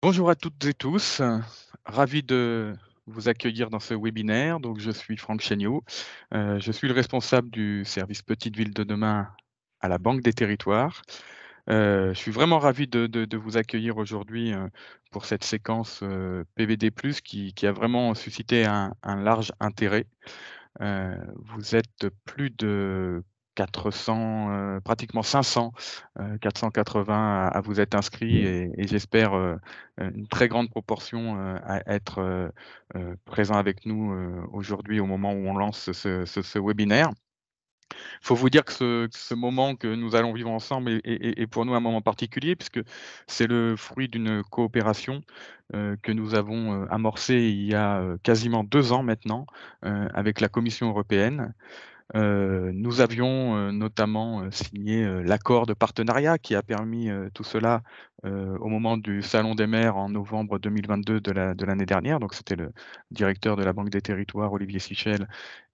Bonjour à toutes et tous, ravi de vous accueillir dans ce webinaire. Donc je suis Franck Chéniaud, je suis le responsable du service Petite Ville de demain à la Banque des Territoires. Je suis vraiment ravi de vous accueillir aujourd'hui, pour cette séquence, PVD+ qui a vraiment suscité un large intérêt. Vous êtes plus de 400, pratiquement 500, 480 à vous être inscrits et j'espère, une très grande proportion, à être, présents avec nous, aujourd'hui au moment où on lance ce webinaire. Il faut vous dire que ce moment que nous allons vivre ensemble est pour nous un moment particulier puisque c'est le fruit d'une coopération, que nous avons, amorcée il y a, quasiment 2 ans maintenant, avec la Commission européenne. Nous avions, notamment, signé, l'accord de partenariat qui a permis, tout cela, au moment du salon des maires en novembre 2022 de l'année dernière. Donc c'était le directeur de la Banque des Territoires, Olivier Sichel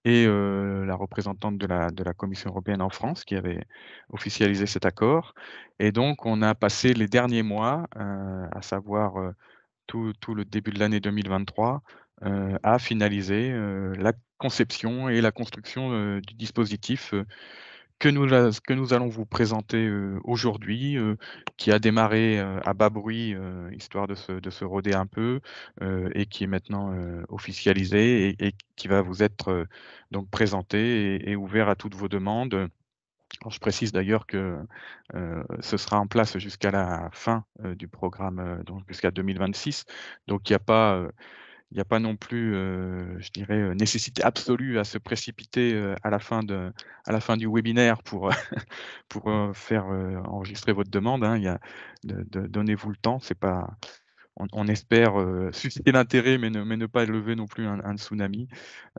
et la représentante de la Commission européenne en France qui avait officialisé cet accord et donc on a passé les derniers mois, à savoir, tout le début de l'année 2023, à finaliser, la conception et la construction, du dispositif, que nous allons vous présenter, aujourd'hui, qui a démarré, à bas bruit, histoire de se roder un peu, et qui est maintenant, officialisé et qui va vous être, donc présenté et ouvert à toutes vos demandes. Alors je précise d'ailleurs que, ce sera en place jusqu'à la fin, du programme, donc jusqu'à 2026. Donc il n'y a pas non plus, je dirais, nécessité absolue à se précipiter, à la fin du webinaire pour, pour, faire, enregistrer votre demande, hein. Il y a donnez-vous le temps, c'est pas on espère, susciter l'intérêt, mais ne pas lever non plus un tsunami,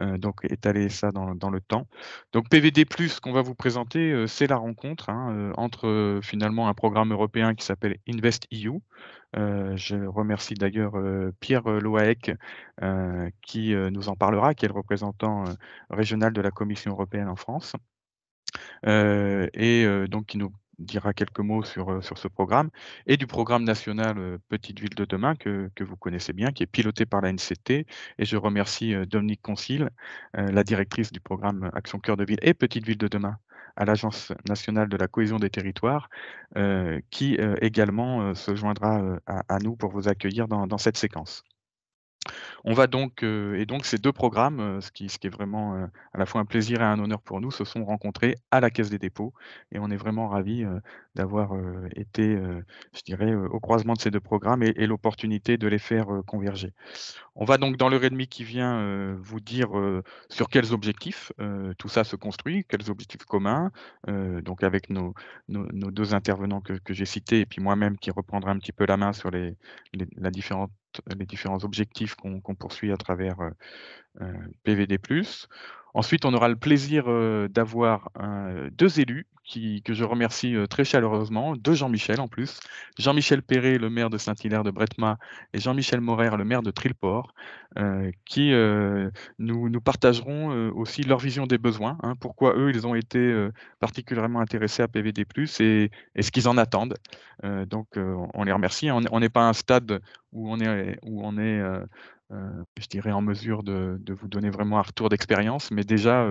donc étaler ça dans le temps. Donc PVD+, qu'on va vous présenter, c'est la rencontre, hein, entre, finalement un programme européen qui s'appelle InvestEU. Je remercie d'ailleurs, Pierre, Loaec, qui, nous en parlera, qui est le représentant, régional de la Commission européenne en France. Donc qui nous dira quelques mots sur ce programme et du programme national, Petite Ville de demain que vous connaissez bien, qui est piloté par l'ANCT et je remercie, Dominique Concile, la directrice du programme Action Cœur de Ville et Petite Ville de demain à l'Agence nationale de la cohésion des territoires, qui, également, se joindra, à nous pour vous accueillir dans cette séquence. On va donc, et donc ces 2 programmes, ce qui est vraiment, à la fois un plaisir et un honneur pour nous, se sont rencontrés à la Caisse des dépôts et on est vraiment ravis, d'avoir, été, je dirais, au croisement de ces 2 programmes et l'opportunité de les faire, converger. On va donc dans l'heure et demie qui vient, vous dire, sur quels objectifs, tout ça se construit, quels objectifs communs, donc avec nos 2 intervenants que j'ai cités et puis moi-même qui reprendrai un petit peu la main sur les différents objectifs qu'on poursuit à travers, PVD+. Ensuite, on aura le plaisir, d'avoir 2 élus que je remercie, très chaleureusement, 2 Jean-Michel en plus. Jean-Michel Perret, le maire de Saint-Hilaire-de-Bretema et Jean-Michel Morer, le maire de Trilleport, qui, nous partageront, aussi leur vision des besoins, hein. Pourquoi eux, ils ont été, particulièrement intéressés à PVD+ et ce qu'ils en attendent. On les remercie. On n'est pas à un stade où on est, je dirais en mesure de vous donner vraiment un retour d'expérience, mais déjà,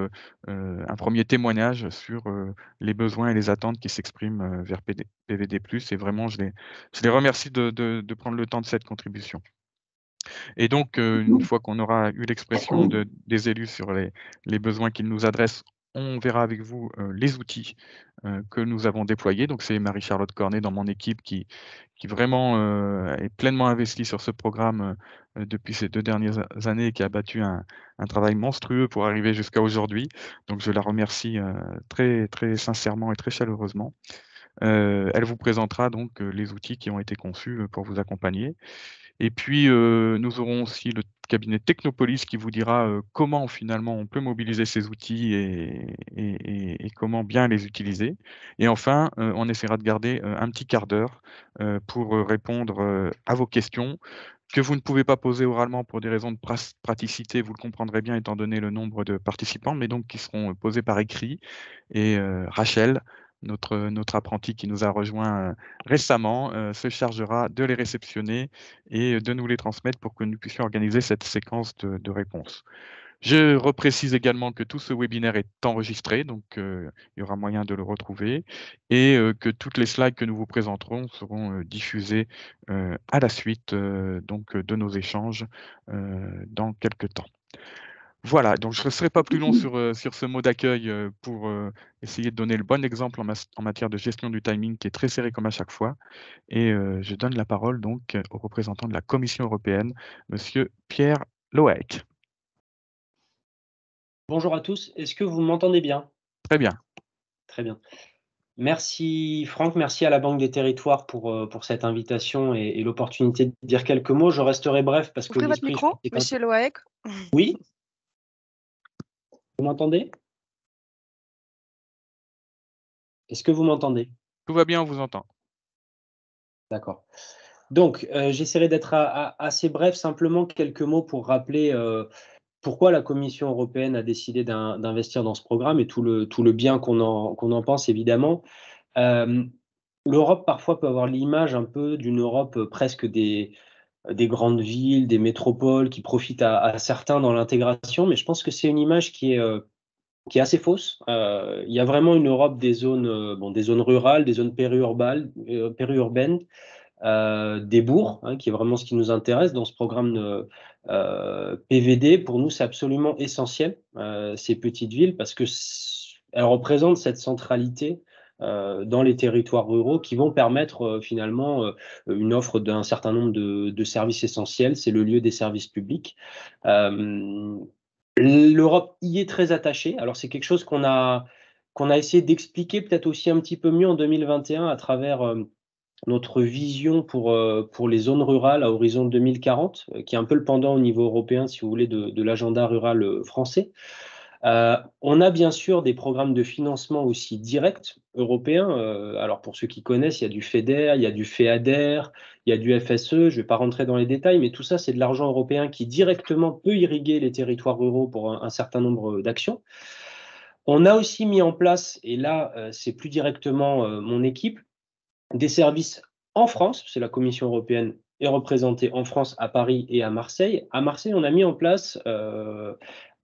un premier témoignage sur, les besoins et les attentes qui s'expriment, vers PVD+ et vraiment je les remercie de prendre le temps de cette contribution. Et donc, une fois qu'on aura eu l'expression des élus sur les besoins qu'ils nous adressent, on verra avec vous, les outils, que nous avons déployés. Donc c'est Marie-Charlotte Cornet dans mon équipe qui vraiment, est pleinement investie sur ce programme, depuis ces 2 dernières années et qui a battu un travail monstrueux pour arriver jusqu'à aujourd'hui. Donc je la remercie, très, très sincèrement et très chaleureusement. Elle vous présentera donc, les outils qui ont été conçus, pour vous accompagner. Et puis, nous aurons aussi le cabinet Technopolis qui vous dira, comment finalement on peut mobiliser ces outils et comment bien les utiliser. Et enfin, on essaiera de garder, un petit quart d'heure, pour, répondre, à vos questions que vous ne pouvez pas poser oralement pour des raisons de praticité, vous le comprendrez bien étant donné le nombre de participants, mais donc qui seront, posées par écrit. Et Rachel notre apprenti qui nous a rejoint récemment, se chargera de les réceptionner et de nous les transmettre pour que nous puissions organiser cette séquence de réponses. Je reprécise également que tout ce webinaire est enregistré, donc il y aura moyen de le retrouver et que toutes les slides que nous vous présenterons seront, diffusées, à la suite, de nos échanges, dans quelque temps. Voilà, donc je ne serai pas plus long sur ce mot d'accueil, pour, essayer de donner le bon exemple en matière de gestion du timing qui est très serré comme à chaque fois et je donne la parole donc au représentant de la Commission européenne, monsieur Pierre Loec. Bonjour à tous, est-ce que vous m'entendez bien? Très bien. Très bien. Merci Franck, merci à la Banque des Territoires pour cette invitation et l'opportunité de dire quelques mots. Je resterai bref parce que Ouvrez votre l'esprit... micro, monsieur Loaec. Oui? Vous m'entendez? Est-ce que vous m'entendez? Tout va bien, on vous entend. D'accord. Donc, j'essaierai d'être assez bref, simplement quelques mots pour rappeler pourquoi la Commission européenne a décidé d'investir dans ce programme et tout le bien qu'on en pense, évidemment. L'Europe, parfois, peut avoir l'image un peu d'une Europe presque des grandes villes, des métropoles qui profitent à certains dans l'intégration, mais je pense que c'est une image qui est assez fausse. Il y a vraiment une Europe des zones rurales, des zones périurbaines, des bourgs, hein, qui est vraiment ce qui nous intéresse dans ce programme de PVD. Pour nous, c'est absolument essentiel, ces petites villes, parce que elles représentent cette centralité dans les territoires ruraux qui vont permettre finalement une offre d'un certain nombre de services essentiels. C'est le lieu des services publics. L'Europe y est très attachée. Alors c'est quelque chose qu'on a essayé d'expliquer peut-être aussi un petit peu mieux en 2021 à travers notre vision pour les zones rurales à horizon 2040, qui est un peu le pendant au niveau européen, si vous voulez, de l'agenda rural français. On a bien sûr des programmes de financement aussi directs européens. Alors pour ceux qui connaissent, il y a du FEDER, il y a du FEADER, il y a du FSE. Je ne vais pas rentrer dans les détails, mais tout ça, c'est de l'argent européen qui directement peut irriguer les territoires ruraux pour un certain nombre d'actions. On a aussi mis en place, et là, c'est plus directement mon équipe, des services en France. C'est la Commission européenne est représentée en France, à Paris et à Marseille. À Marseille, on a mis en place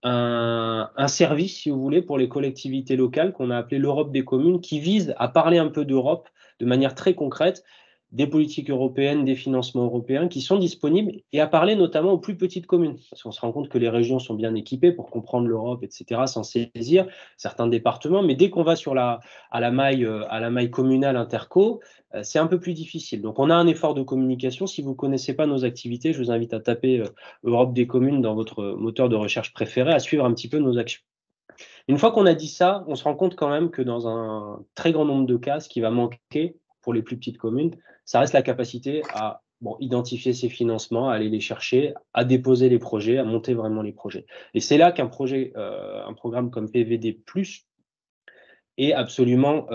un service, si vous voulez, pour les collectivités locales qu'on a appelé l'Europe des communes, qui vise à parler un peu d'Europe de manière très concrète, des politiques européennes, des financements européens qui sont disponibles, et à parler notamment aux plus petites communes. Parce qu'on se rend compte que les régions sont bien équipées pour comprendre l'Europe, etc., s'en saisir, certains départements, mais dès qu'on va à la maille communale interco, c'est un peu plus difficile. Donc on a un effort de communication. Si vous ne connaissez pas nos activités, je vous invite à taper Europe des communes dans votre moteur de recherche préféré, à suivre un petit peu nos actions. Une fois qu'on a dit ça, on se rend compte quand même que dans un très grand nombre de cas, ce qui va manquer pour les plus petites communes, ça reste la capacité à identifier ces financements, à aller les chercher, à déposer les projets, à monter vraiment les projets. Et c'est là qu'un programme comme PVD+, est absolument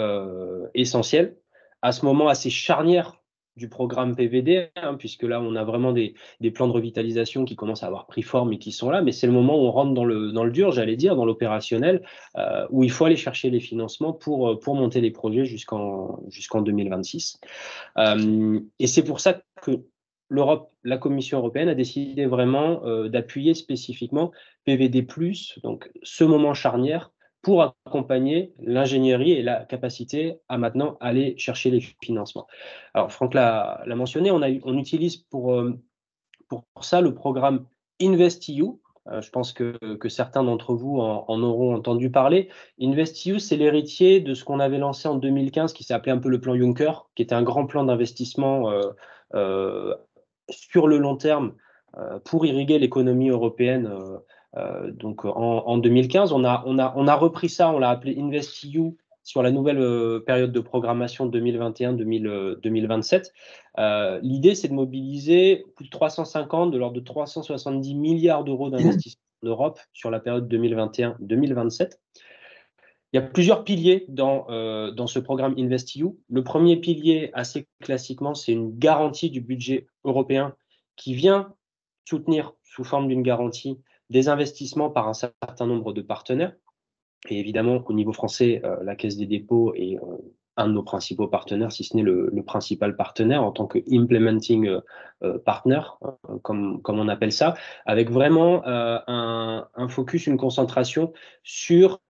essentiel. À ce moment assez charnière du programme PVD, hein, puisque là, on a vraiment des plans de revitalisation qui commencent à avoir pris forme et qui sont là, mais c'est le moment où on rentre dans le dur, j'allais dire, dans l'opérationnel, où il faut aller chercher les financements pour monter les projets jusqu'en 2026. Et c'est pour ça que la Commission européenne a décidé vraiment d'appuyer spécifiquement PVD+, donc ce moment charnière, pour accompagner l'ingénierie et la capacité à maintenant aller chercher les financements. Alors, Franck l'a mentionné, on utilise pour ça le programme InvestEU. Je pense que certains d'entre vous en auront entendu parler. InvestEU, c'est l'héritier de ce qu'on avait lancé en 2015, qui s'appelait un peu le plan Juncker, qui était un grand plan d'investissement sur le long terme pour irriguer l'économie européenne. Donc en 2015, on a repris ça, on l'a appelé InvestEU sur la nouvelle période de programmation 2021-2027. L'idée, c'est de mobiliser plus de 350, de l'ordre de 370 milliards d'euros d'investissement en Europe sur la période 2021-2027. Il y a plusieurs piliers dans ce programme InvestEU. Le premier pilier, assez classiquement, c'est une garantie du budget européen qui vient soutenir, sous forme d'une garantie, des investissements par un certain nombre de partenaires. Et évidemment, au niveau français, la Caisse des dépôts est un de nos principaux partenaires, si ce n'est le principal partenaire en tant que implementing partner, comme on appelle ça, avec vraiment un focus, une concentration sur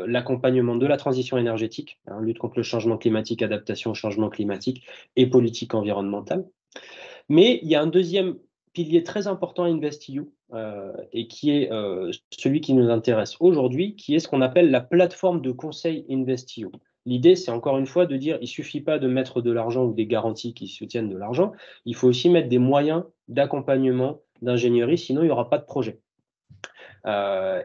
l'accompagnement de la transition énergétique, hein, lutte contre le changement climatique, adaptation au changement climatique et politique environnementale. Mais il y a un deuxième pilier très important à InvestEU et qui est celui qui nous intéresse aujourd'hui, qui est ce qu'on appelle la plateforme de conseil InvestEU. L'idée, c'est encore une fois de dire, il ne suffit pas de mettre de l'argent ou des garanties qui soutiennent de l'argent, il faut aussi mettre des moyens d'accompagnement, d'ingénierie, sinon il n'y aura pas de projet. Ça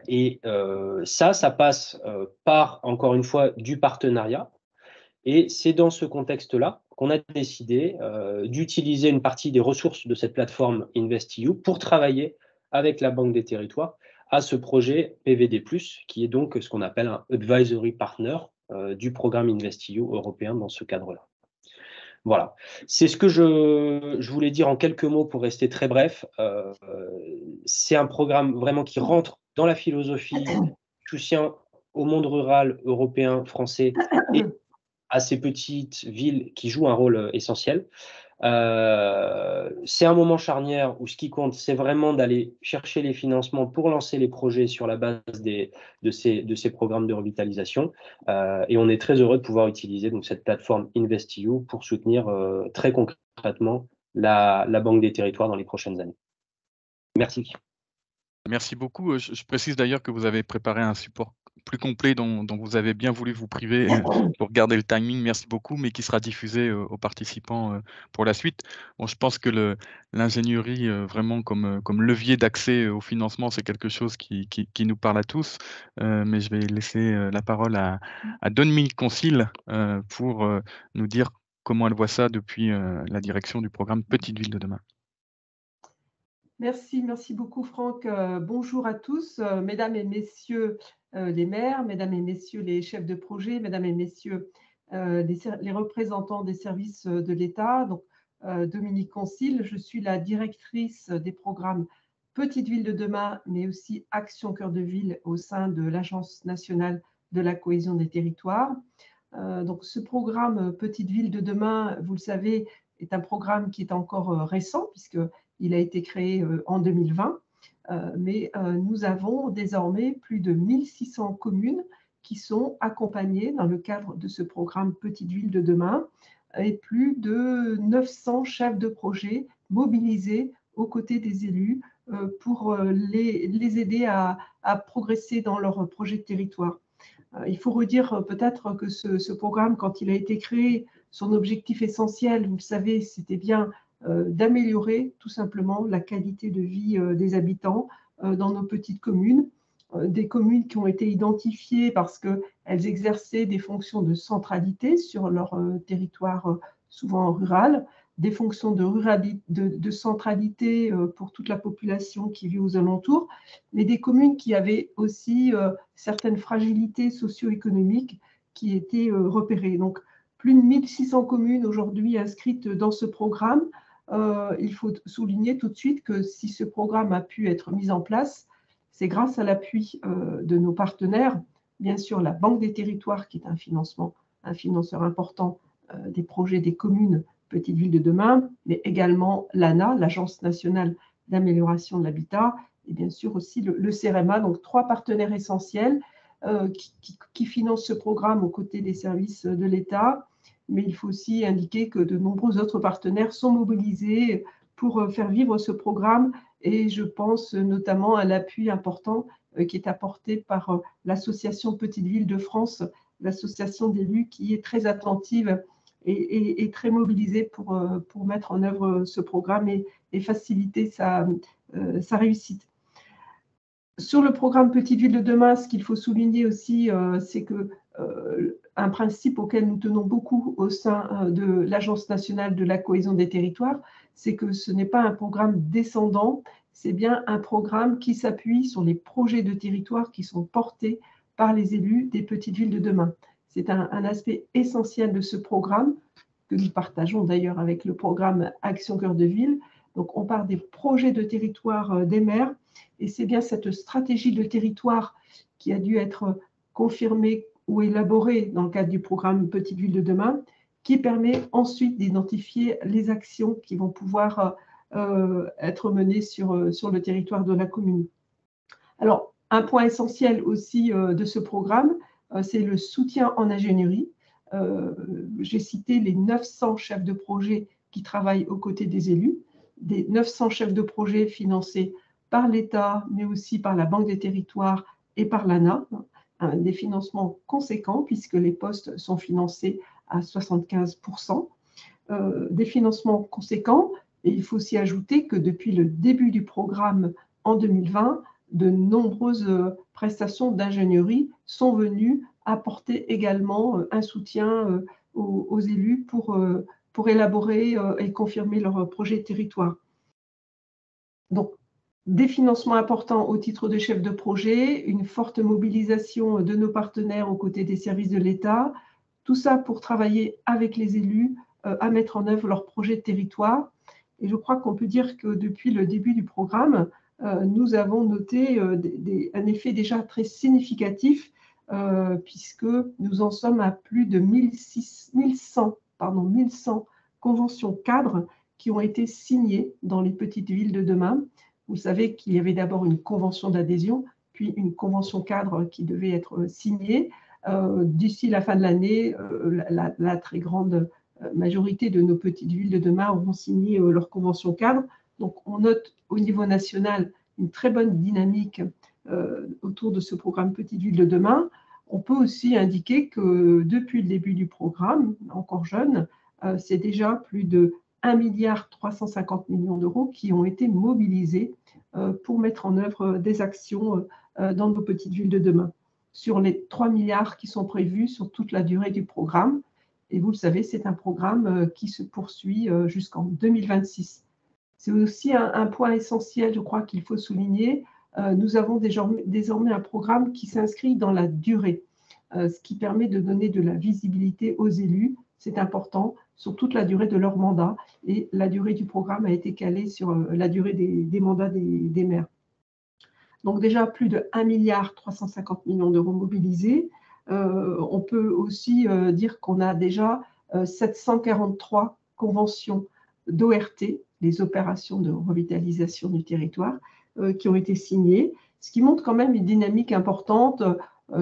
passe par, encore une fois, du partenariat. Et c'est dans ce contexte-là qu'on a décidé d'utiliser une partie des ressources de cette plateforme InvestEU pour travailler avec la Banque des Territoires à ce projet PVD+, qui est donc ce qu'on appelle un advisory partner du programme InvestEU européen dans ce cadre-là. Voilà, c'est ce que je voulais dire en quelques mots pour rester très bref. C'est un programme vraiment qui rentre dans la philosophie du soutien au monde rural européen, français et à ces petites villes qui jouent un rôle essentiel. C'est un moment charnière où ce qui compte, c'est vraiment d'aller chercher les financements pour lancer les projets sur la base de ces programmes de revitalisation. Et on est très heureux de pouvoir utiliser donc, cette plateforme InvestEU pour soutenir très concrètement la Banque des Territoires dans les prochaines années. Merci. Merci beaucoup. Je précise d'ailleurs que vous avez préparé un support plus complet dont vous avez bien voulu vous priver pour garder le timing. Merci beaucoup, mais qui sera diffusé aux participants pour la suite. Bon, je pense que l'ingénierie vraiment comme levier d'accès au financement, c'est quelque chose qui nous parle à tous. Mais je vais laisser la parole à Dominique Concile pour nous dire comment elle voit ça depuis la direction du programme Petite Ville de demain. Merci beaucoup Franck. Bonjour à tous, mesdames et messieurs les maires, mesdames et messieurs les chefs de projet, mesdames et messieurs les représentants des services de l'État. Donc, Dominique Concile, je suis la directrice des programmes Petite Ville de demain, mais aussi Action Cœur de Ville au sein de l'Agence nationale de la cohésion des territoires. Donc, ce programme Petite Ville de demain, vous le savez, est un programme qui est encore récent puisqu'il a été créé en 2020. Mais nous avons désormais plus de 1600 communes qui sont accompagnées dans le cadre de ce programme Petite Ville de demain et plus de 900 chefs de projet mobilisés aux côtés des élus pour les aider à progresser dans leur projet de territoire. Il faut redire peut-être que ce programme, quand il a été créé, son objectif essentiel, vous le savez, c'était bien d'améliorer tout simplement la qualité de vie des habitants dans nos petites communes, des communes qui ont été identifiées parce qu'elles exerçaient des fonctions de centralité sur leur territoire souvent rural, des fonctions de centralité pour toute la population qui vit aux alentours, mais des communes qui avaient aussi certaines fragilités socio-économiques qui étaient repérées. Donc, plus de 1600 communes aujourd'hui inscrites dans ce programme. Il faut souligner tout de suite que si ce programme a pu être mis en place, c'est grâce à l'appui de nos partenaires, bien sûr la Banque des Territoires qui est un financeur important des projets des communes Petites Villes de demain, mais également l'ANA, l'Agence nationale d'amélioration de l'habitat, et bien sûr aussi le CEREMA, donc 3 partenaires essentiels qui financent ce programme aux côtés des services de l'État. Mais il faut aussi indiquer que de nombreux autres partenaires sont mobilisés pour faire vivre ce programme et je pense notamment à l'appui important qui est apporté par l'association Petites Villes de France, l'association d'élus qui est très attentive et très mobilisée pour mettre en œuvre ce programme et faciliter sa réussite. Sur le programme Petite Ville de demain, ce qu'il faut souligner aussi, c'est que un principe auquel nous tenons beaucoup au sein de l'Agence nationale de la cohésion des territoires, c'est que ce n'est pas un programme descendant, c'est bien un programme qui s'appuie sur les projets de territoire qui sont portés par les élus des petites villes de demain. C'est un aspect essentiel de ce programme que nous partageons d'ailleurs avec le programme Action Cœur de Ville. Donc, on part des projets de territoire des maires et c'est bien cette stratégie de territoire qui a dû être confirmé ou élaboré dans le cadre du programme Petite Ville de demain, qui permet ensuite d'identifier les actions qui vont pouvoir être menées sur le territoire de la commune. Alors, un point essentiel aussi de ce programme, c'est le soutien en ingénierie. J'ai cité les 900 chefs de projet qui travaillent aux côtés des élus, des 900 chefs de projet financés par l'État, mais aussi par la Banque des territoires et par l'ANA, des financements conséquents puisque les postes sont financés à 75%, des financements conséquents. Et il faut aussi ajouter que depuis le début du programme en 2020, de nombreuses prestations d'ingénierie sont venues apporter également un soutien aux élus pour élaborer et confirmer leur projet de territoire. Donc, des financements importants au titre de chef de projet, une forte mobilisation de nos partenaires aux côtés des services de l'État, tout ça pour travailler avec les élus à mettre en œuvre leur projet de territoire. Et je crois qu'on peut dire que depuis le début du programme, nous avons noté un effet déjà très significatif puisque nous en sommes à plus de 1100 conventions cadres qui ont été signées dans les petites villes de demain. Vous savez qu'il y avait d'abord une convention d'adhésion, puis une convention cadre qui devait être signée. D'ici la fin de l'année, la très grande majorité de nos petites villes de demain auront signé leur convention cadre. Donc, on note au niveau national une très bonne dynamique autour de ce programme Petite Ville de demain. On peut aussi indiquer que depuis le début du programme, encore jeune, c'est déjà plus de 1,350 milliard d'euros qui ont été mobilisés pour mettre en œuvre des actions dans nos petites villes de demain, sur les 3 milliards qui sont prévus sur toute la durée du programme. Et vous le savez, c'est un programme qui se poursuit jusqu'en 2026. C'est aussi un point essentiel, je crois, qu'il faut souligner. Nous avons désormais un programme qui s'inscrit dans la durée, ce qui permet de donner de la visibilité aux élus. C'est important sur toute la durée de leur mandat. Et la durée du programme a été calée sur la durée des mandats des maires. Donc déjà, plus de 1,350 milliard d'euros mobilisés. On peut aussi dire qu'on a déjà 743 conventions d'ORT, les opérations de revitalisation du territoire, qui ont été signées, ce qui montre quand même une dynamique importante.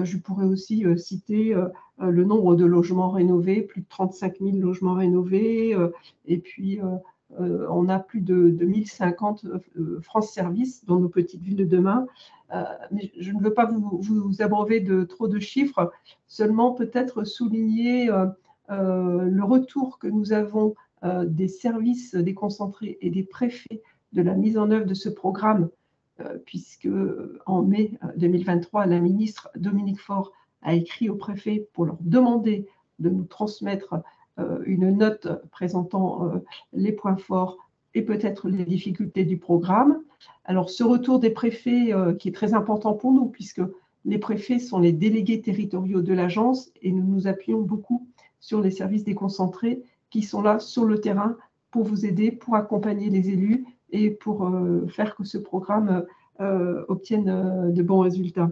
Je pourrais aussi citer le nombre de logements rénovés, plus de 35 000 logements rénovés, et puis on a plus de 1050 France Service dans nos petites villes de demain. Mais je ne veux pas vous abreuver de trop de chiffres, seulement peut-être souligner le retour que nous avons des services déconcentrés et des préfets de la mise en œuvre de ce programme, puisque en mai 2023, la ministre Dominique Faure a écrit aux préfets pour leur demander de nous transmettre une note présentant les points forts et peut-être les difficultés du programme. Alors, ce retour des préfets qui est très important pour nous, puisque les préfets sont les délégués territoriaux de l'agence et nous nous appuyons beaucoup sur les services déconcentrés qui sont là sur le terrain pour vous aider, pour accompagner les élus et pour faire que ce programme obtienne de bons résultats.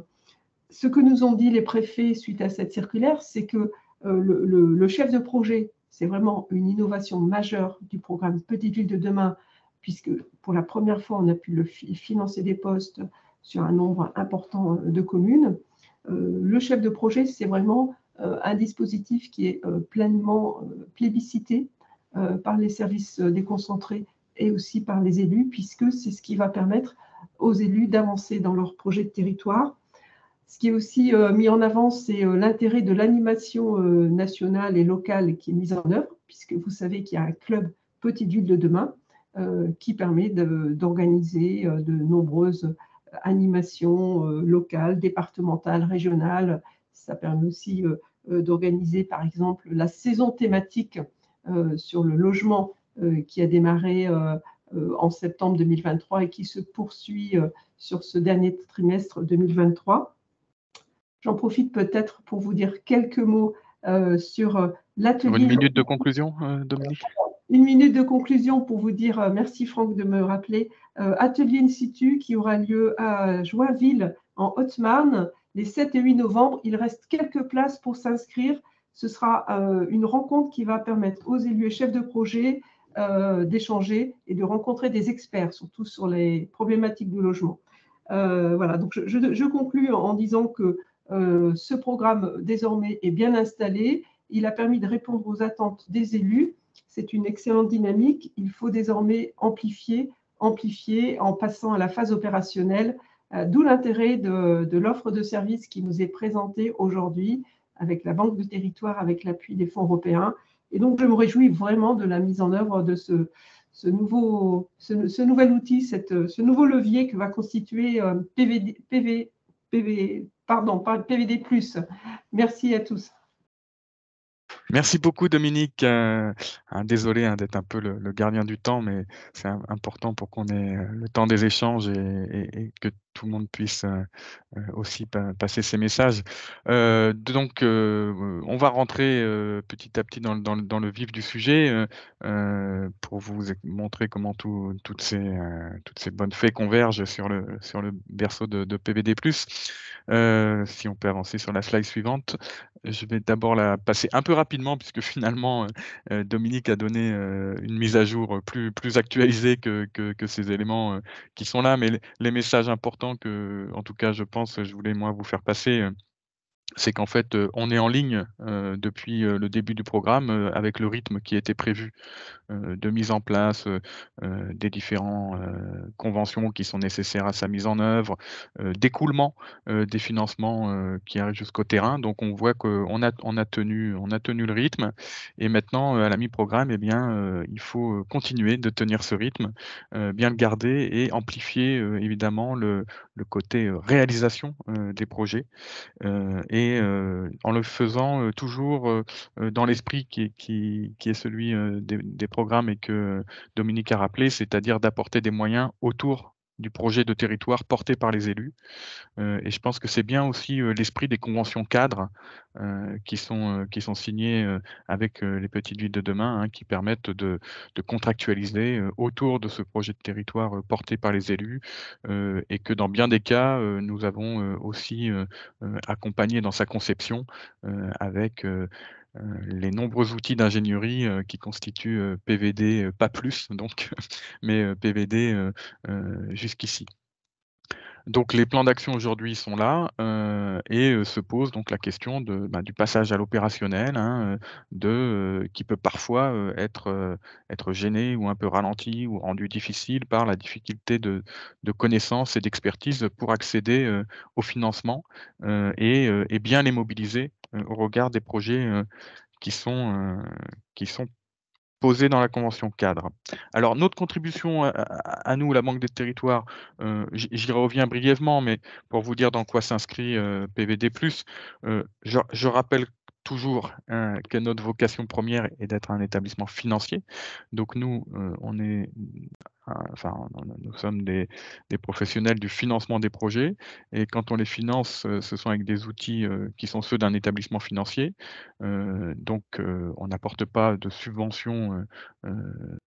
Ce que nous ont dit les préfets suite à cette circulaire, c'est que le chef de projet, c'est vraiment une innovation majeure du programme Petite Ville de demain, puisque pour la première fois, on a pu financer des postes sur un nombre important de communes. Le chef de projet, c'est vraiment un dispositif qui est pleinement plébiscité par les services déconcentrés et aussi par les élus, puisque c'est ce qui va permettre aux élus d'avancer dans leur projet de territoire. Ce qui est aussi mis en avant, c'est l'intérêt de l'animation nationale et locale qui est mise en œuvre, puisque vous savez qu'il y a un club Petite Ville de demain qui permet d'organiser de nombreuses animations locales, départementales, régionales. Ça permet aussi d'organiser, par exemple, la saison thématique sur le logement qui a démarré en septembre 2023 et qui se poursuit sur ce dernier trimestre 2023. J'en profite peut-être pour vous dire quelques mots sur l'atelier. Une minute de conclusion, Dominique. Une minute de conclusion pour vous dire, merci Franck de me rappeler, atelier in situ qui aura lieu à Joinville en Haute-Marne les 7 et 8 novembre. Il reste quelques places pour s'inscrire. Ce sera une rencontre qui va permettre aux élus et chefs de projet d'échanger et de rencontrer des experts, surtout sur les problématiques du logement. Voilà, donc je conclus en disant que ce programme désormais est bien installé. Il a permis de répondre aux attentes des élus. C'est une excellente dynamique. Il faut désormais amplifier en passant à la phase opérationnelle, d'où l'intérêt de l'offre de services qui nous est présentée aujourd'hui avec la Banque de territoire, avec l'appui des fonds européens. Et donc, je me réjouis vraiment de la mise en œuvre de ce nouvel outil, ce nouveau levier que va constituer PVD+. Merci à tous. Merci beaucoup Dominique. Désolé d'être un peu le gardien du temps, mais c'est important pour qu'on ait le temps des échanges et que tout le monde puisse aussi passer ses messages. Donc, on va rentrer petit à petit dans le vif du sujet pour vous montrer comment toutes ces bonnes faits convergent sur le berceau de PVD+. Si on peut avancer sur la slide suivante. Je vais d'abord la passer un peu rapidement puisque finalement Dominique a donné une mise à jour plus actualisée que ces éléments qui sont là, mais les messages importants que, en tout cas, je pense, je voulais moi vous faire passer. C'est qu'en fait, on est en ligne depuis le début du programme avec le rythme qui était prévu de mise en place des différents conventions qui sont nécessaires à sa mise en œuvre, d'écoulement des financements qui arrivent jusqu'au terrain. Donc on voit qu'on a tenu le rythme et maintenant à la mi-programme, eh bien, il faut continuer de tenir ce rythme, bien le garder et amplifier évidemment le côté réalisation des projets. Et en le faisant toujours dans l'esprit qui est celui des programmes et que Dominique a rappelé, c'est-à-dire d'apporter des moyens autour du projet de territoire porté par les élus. Et je pense que c'est bien aussi l'esprit des conventions cadres qui sont signées avec les petites villes de demain, qui permettent de contractualiser autour de ce projet de territoire porté par les élus et que dans bien des cas, nous avons aussi accompagné dans sa conception avec les nombreux outils d'ingénierie qui constituent PVD, pas plus donc, mais PVD jusqu'ici. Donc les plans d'action aujourd'hui sont là et se pose donc la question du passage à l'opérationnel, qui peut parfois être gêné ou un peu ralenti ou rendu difficile par la difficulté de connaissances et d'expertise pour accéder au financement et bien les mobiliser au regard des projets qui sont posé dans la convention cadre. Alors notre contribution à nous, la Banque des territoires, j'y reviens brièvement, mais pour vous dire dans quoi s'inscrit PVD+, je rappelle toujours que notre vocation première est d'être un établissement financier. Donc nous, on est nous sommes des professionnels du financement des projets et quand on les finance, ce sont avec des outils qui sont ceux d'un établissement financier. Donc, on n'apporte pas de subventions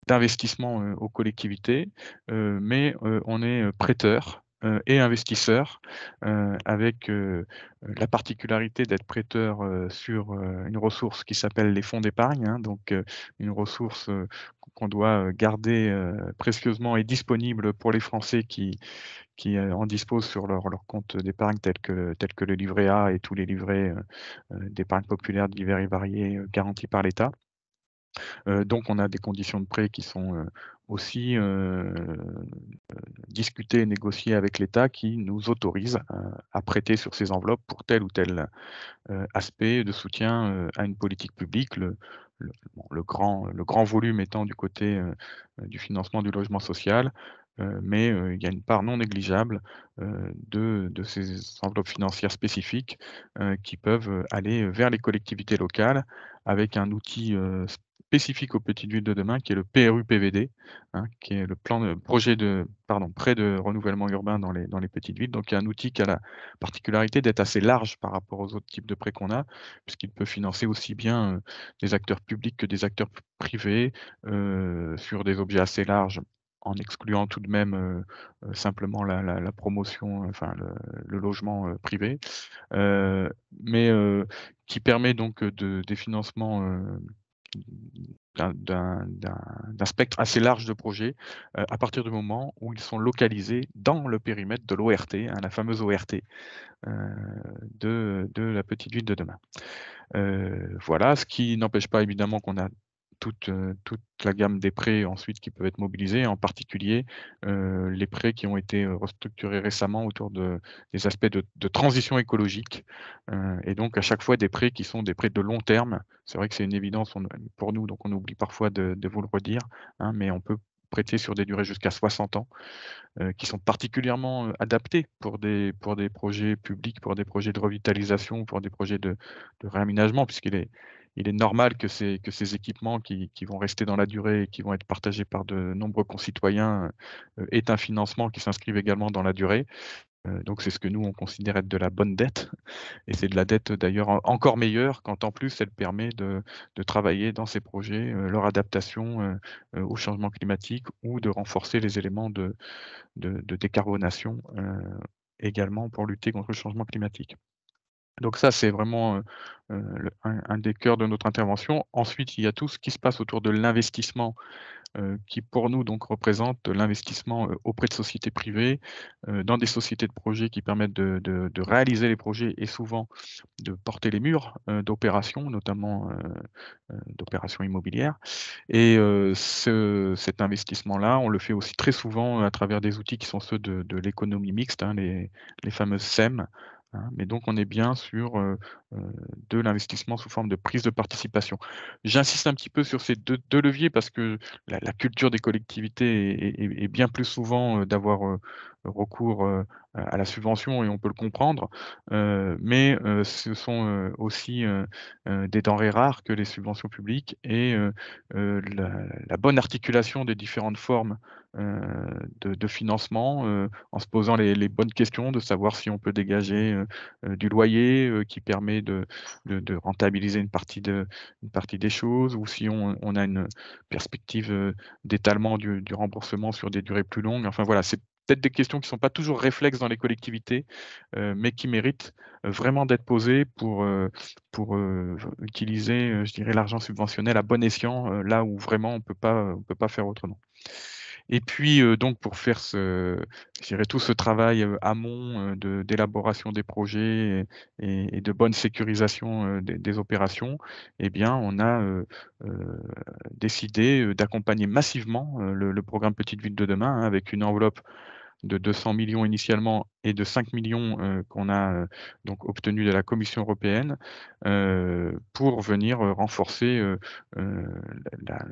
d'investissement aux collectivités, mais on est prêteur et investisseur avec la particularité d'être prêteur sur une ressource qui s'appelle les fonds d'épargne, donc une ressource qu'on doit garder précieusement et disponible pour les Français qui en disposent sur leur compte d'épargne tel que le livret A et tous les livrets d'épargne populaire divers et variés garantis par l'État. Donc on a des conditions de prêt qui sont aussi discutées et négociées avec l'État qui nous autorisent à prêter sur ces enveloppes pour tel ou tel aspect de soutien à une politique publique. Le grand volume étant du côté du financement du logement social, mais il y a une part non négligeable de ces enveloppes financières spécifiques qui peuvent aller vers les collectivités locales avec un outil spécifique aux petites villes de demain qui est le PRU-PVD, qui est le prêt de renouvellement urbain dans les petites villes. Donc il y a un outil qui a la particularité d'être assez large par rapport aux autres types de prêts qu'on a, puisqu'il peut financer aussi bien des acteurs publics que des acteurs privés sur des objets assez larges en excluant tout de même simplement la promotion, enfin le logement privé, euh, mais qui permet donc des financements d'un spectre assez large de projets à partir du moment où ils sont localisés dans le périmètre de l'ORT, hein, la fameuse ORT de la petite ville de demain. Voilà, ce qui n'empêche pas évidemment qu'on a toute la gamme des prêts ensuite qui peuvent être mobilisés, en particulier les prêts qui ont été restructurés récemment autour des aspects de transition écologique, et donc à chaque fois des prêts qui sont des prêts de long terme. C'est vrai que c'est une évidence pour nous, donc on oublie parfois de vous le redire, hein, mais on peut prêter sur des durées jusqu'à 60 ans, qui sont particulièrement adaptés pour des projets publics, pour des projets de revitalisation, pour des projets de réaménagement, il est normal que ces équipements qui vont rester dans la durée et qui vont être partagés par de nombreux concitoyens aient un financement qui s'inscrive également dans la durée. Donc c'est ce que nous on considère être de la bonne dette, et c'est de la dette d'ailleurs encore meilleure quand en plus elle permet de travailler dans ces projets, leur adaptation au changement climatique, ou de renforcer les éléments de décarbonation également pour lutter contre le changement climatique. Donc ça, c'est vraiment un des cœurs de notre intervention. Ensuite, il y a tout ce qui se passe autour de l'investissement qui pour nous donc représente l'investissement auprès de sociétés privées, dans des sociétés de projets qui permettent de réaliser les projets et souvent de porter les murs d'opérations, notamment d'opérations immobilières. Et cet investissement-là, on le fait aussi très souvent à travers des outils qui sont ceux de l'économie mixte, hein, les fameuses SEM. Hein, mais donc on est bien sur de l'investissement sous forme de prise de participation. J'insiste un petit peu sur ces deux leviers parce que la culture des collectivités est bien plus souvent d'avoir recours à la subvention, et on peut le comprendre, mais ce sont aussi des denrées rares que les subventions publiques, et la bonne articulation des différentes formes de financement, en se posant les bonnes questions, de savoir si on peut dégager du loyer qui permet de rentabiliser une partie des choses, ou si on a une perspective d'étalement du remboursement sur des durées plus longues. Enfin voilà, c'est peut-être des questions qui ne sont pas toujours réflexes dans les collectivités, mais qui méritent vraiment d'être posées pour utiliser, je dirais, l'argent subventionnel à bon escient, là où vraiment on peut pas faire autrement. Et puis, donc pour faire je dirais tout ce travail, amont, d'élaboration des projets et de bonne sécurisation, des opérations, eh bien on a décidé d'accompagner massivement le programme Petites Villes de demain, hein, avec une enveloppe de 200 millions initialement et de 5 millions qu'on a donc obtenu de la Commission européenne pour venir renforcer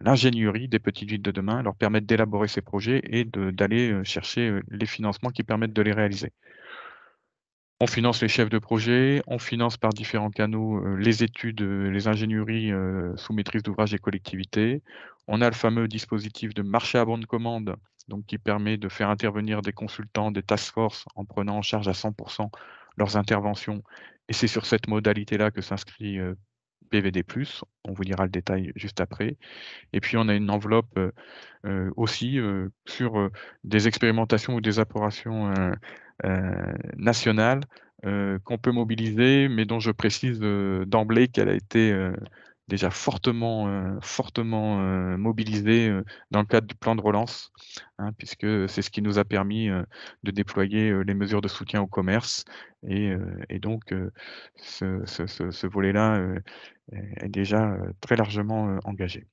l'ingénierie des petites villes de demain, leur permettre d'élaborer ces projets et d'aller chercher les financements qui permettent de les réaliser. On finance les chefs de projet, on finance par différents canaux les études, les ingénieries sous maîtrise d'ouvrage des collectivités. On a le fameux dispositif de marché à bon de commande, donc qui permet de faire intervenir des consultants, des task force, en prenant en charge à 100% leurs interventions. Et c'est sur cette modalité-là que s'inscrit PVD+. On vous dira le détail juste après. Et puis on a une enveloppe aussi sur des expérimentations ou des approbations nationales qu'on peut mobiliser, mais dont je précise d'emblée qu'elle a été déjà fortement mobilisée dans le cadre du plan de relance, hein, puisque c'est ce qui nous a permis de déployer les mesures de soutien au commerce, et donc ce volet-là est déjà très largement engagé.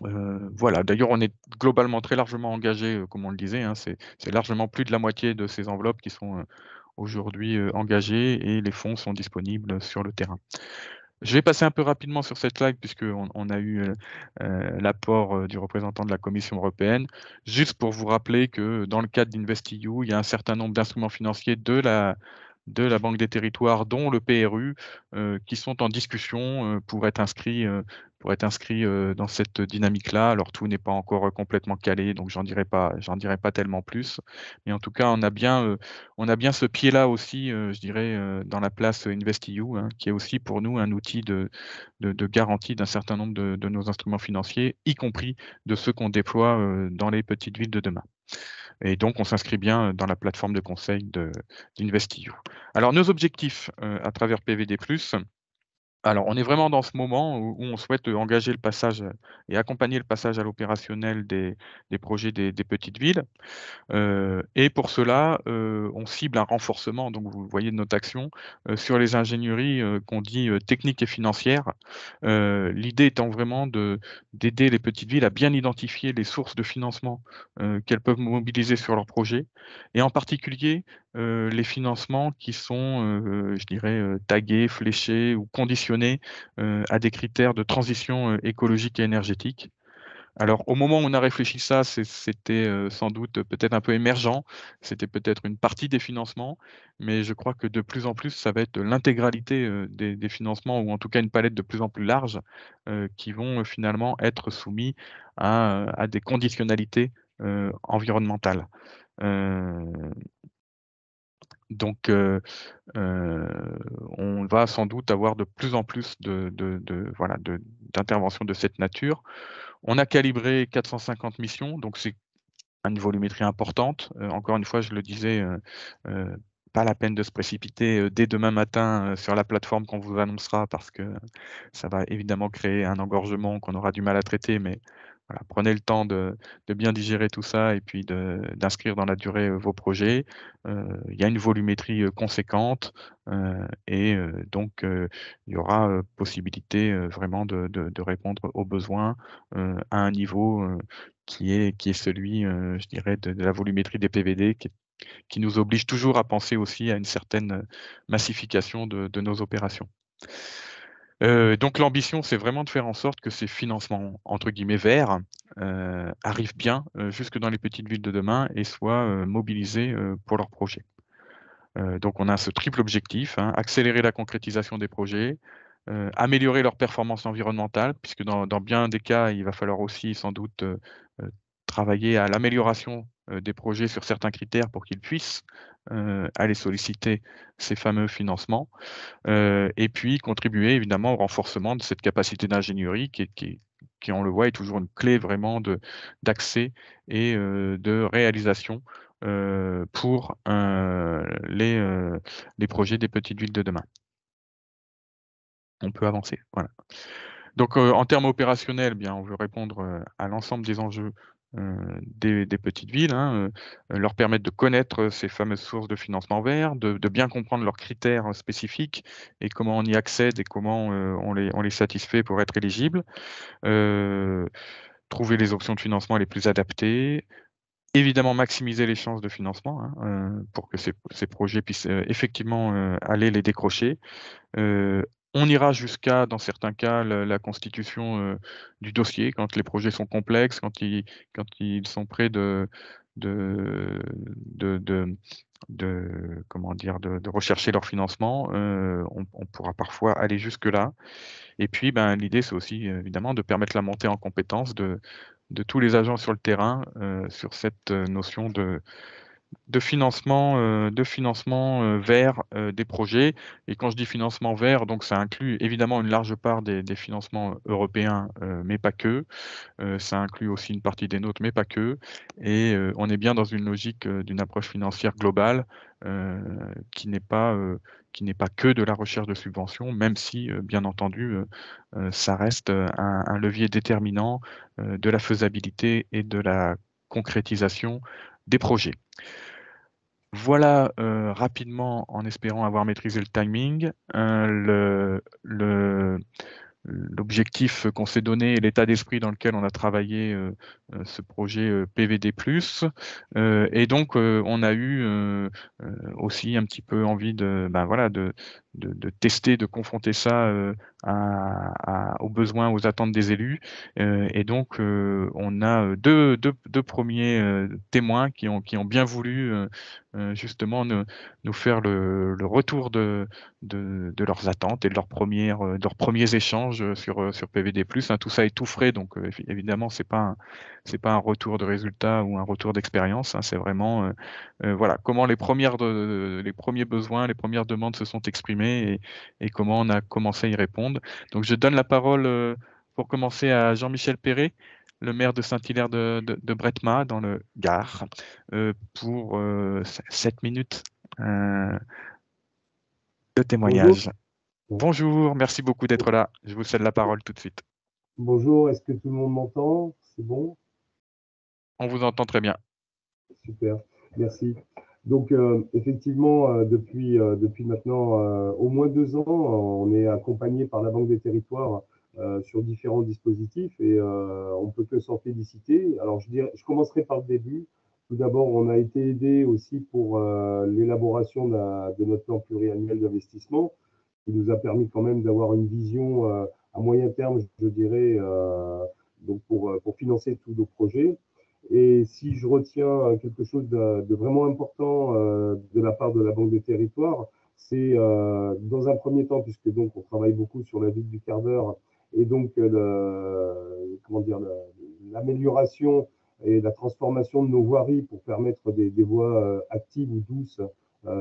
Voilà, d'ailleurs, on est globalement très largement engagé, comme on le disait, hein, c'est largement plus de la moitié de ces enveloppes qui sont aujourd'hui engagées, et les fonds sont disponibles sur le terrain. Je vais passer un peu rapidement sur cette slide puisqu'on a eu l'apport du représentant de la Commission européenne. Juste pour vous rappeler que dans le cadre d'InvestEU, il y a un certain nombre d'instruments financiers de la de la Banque des Territoires, dont le PRU, qui sont en discussion pour être inscrits dans cette dynamique-là. Alors tout n'est pas encore complètement calé, donc j'en dirai pas tellement plus. Mais en tout cas, on a bien ce pied-là aussi, je dirais, dans la place InvestEU, hein, qui est aussi pour nous un outil de garantie d'un certain nombre de nos instruments financiers, y compris de ceux qu'on déploie dans les petites villes de demain. Et donc, on s'inscrit bien dans la plateforme de conseil d'InvestEU. Alors, nos objectifs à travers PVD+, alors, on est vraiment dans ce moment où on souhaite engager le passage et accompagner le passage à l'opérationnel des projets des petites villes. Et pour cela, on cible un renforcement, donc vous voyez de notre action, sur les ingénieries, qu'on dit, techniques et financières. L'idée étant vraiment d'aider les petites villes à bien identifier les sources de financement, qu'elles peuvent mobiliser sur leurs projets et en particulier, les financements qui sont, je dirais, tagués, fléchés ou conditionnés, à des critères de transition, écologique et énergétique. Alors, au moment où on a réfléchi ça, c'était, sans doute peut-être un peu émergent. C'était peut-être une partie des financements, mais je crois que de plus en plus, ça va être l'intégralité, des financements ou en tout cas une palette de plus en plus large, qui vont, finalement être soumis à des conditionnalités, environnementales. Heu, donc on va sans doute avoir de plus en plus voilà, d'interventions de cette nature. On a calibré 450 missions, donc c'est une volumétrie importante. Encore une fois, je le disais, pas la peine de se précipiter, dès demain matin, sur la plateforme qu'on vous annoncera parce que ça va évidemment créer un engorgement qu'on aura du mal à traiter, mais voilà, prenez le temps de bien digérer tout ça et puis d'inscrire dans la durée, vos projets. Il y a une volumétrie, conséquente, et donc il y aura, possibilité, vraiment de répondre aux besoins, à un niveau, qui est celui, je dirais de la volumétrie des PVD qui nous oblige toujours à penser aussi à une certaine, massification de nos opérations. Donc l'ambition, c'est vraiment de faire en sorte que ces financements entre guillemets «verts», arrivent bien, jusque dans les petites villes de demain et soient, mobilisés, pour leurs projets. Donc on a ce triple objectif, hein, accélérer la concrétisation des projets, améliorer leur performance environnementale, puisque dans bien des cas, il va falloir aussi sans doute, travailler à l'amélioration, des projets sur certains critères pour qu'ils puissent, aller solliciter ces fameux financements, et puis contribuer évidemment au renforcement de cette capacité d'ingénierie qui on le voit est toujours une clé vraiment d'accès et de réalisation, pour, les projets des petites villes de demain. On peut avancer, voilà. Donc, en termes opérationnels, eh bien, on veut répondre, à l'ensemble des enjeux, des petites villes, hein, leur permettre de connaître, ces fameuses sources de financement vert, de bien comprendre leurs critères, spécifiques et comment on y accède et comment, on les satisfait pour être éligible. Heu, Trouver les options de financement les plus adaptées. Évidemment maximiser les chances de financement, hein, pour que ces projets puissent, effectivement, aller les décrocher. On ira jusqu'à, dans certains cas, la constitution, du dossier quand les projets sont complexes, quand ils sont près de de de comment dire? De rechercher leur financement, on pourra parfois aller jusque-là et puis, ben, l'idée, c'est aussi, évidemment de permettre la montée en compétences de tous les agents sur le terrain, sur cette, notion de financement vers, des projets et quand je dis financement vert, donc ça inclut évidemment une large part des financements européens, mais pas que. Ça inclut aussi une partie des nôtres, mais pas que et on est bien dans une logique, d'une approche financière globale, heu, qui n'est pas, heu, qui n'est pas que de la recherche de subventions, même si, bien entendu, ça reste, un levier déterminant, de la faisabilité et de la concrétisation des projets. Voilà, rapidement, en espérant avoir maîtrisé le timing, l'objectif qu'on s'est donné et l'état d'esprit dans lequel on a travaillé, ce projet, PVD+. Et donc, on a eu, aussi un petit peu envie de, ben, voilà, de tester, de confronter ça aux besoins, aux attentes des élus. Et donc, on a deux premiers témoins qui ont bien voulu justement nous faire le retour de leurs attentes et de leurs premiers échanges sur PVD+. Hein. Tout ça est tout frais, donc évidemment, c'est pas un retour de résultat ou un retour d'expérience. Hein. C'est vraiment voilà, comment les premiers besoins, les premières demandes se sont exprimées et comment on a commencé à y répondre. Donc je donne la parole pour commencer à Jean-Michel Perret, le maire de Saint-Hilaire de Bretma, dans le Gard, pour 7 minutes de Bonjour. témoignage. Bonjour, merci beaucoup d'être là. Je vous cède la parole tout de suite. Bonjour, est-ce que tout le monde m'entend? C'est bon? On vous entend très bien. Super, merci. Donc, effectivement, depuis maintenant au moins 2 ans, on est accompagné par la Banque des Territoires sur différents dispositifs et on ne peut que s'en féliciter. Alors, je commencerai par le début. Tout d'abord, on a été aidé aussi pour l'élaboration de notre plan pluriannuel d'investissement, qui nous a permis quand même d'avoir une vision à moyen terme, je dirais, donc pour financer tous nos projets. Et si je retiens quelque chose de vraiment important de la part de la Banque des Territoires, c'est dans un premier temps, puisque donc on travaille beaucoup sur la ville du quart d'heure et donc l'amélioration et la transformation de nos voiries pour permettre des voies actives ou douces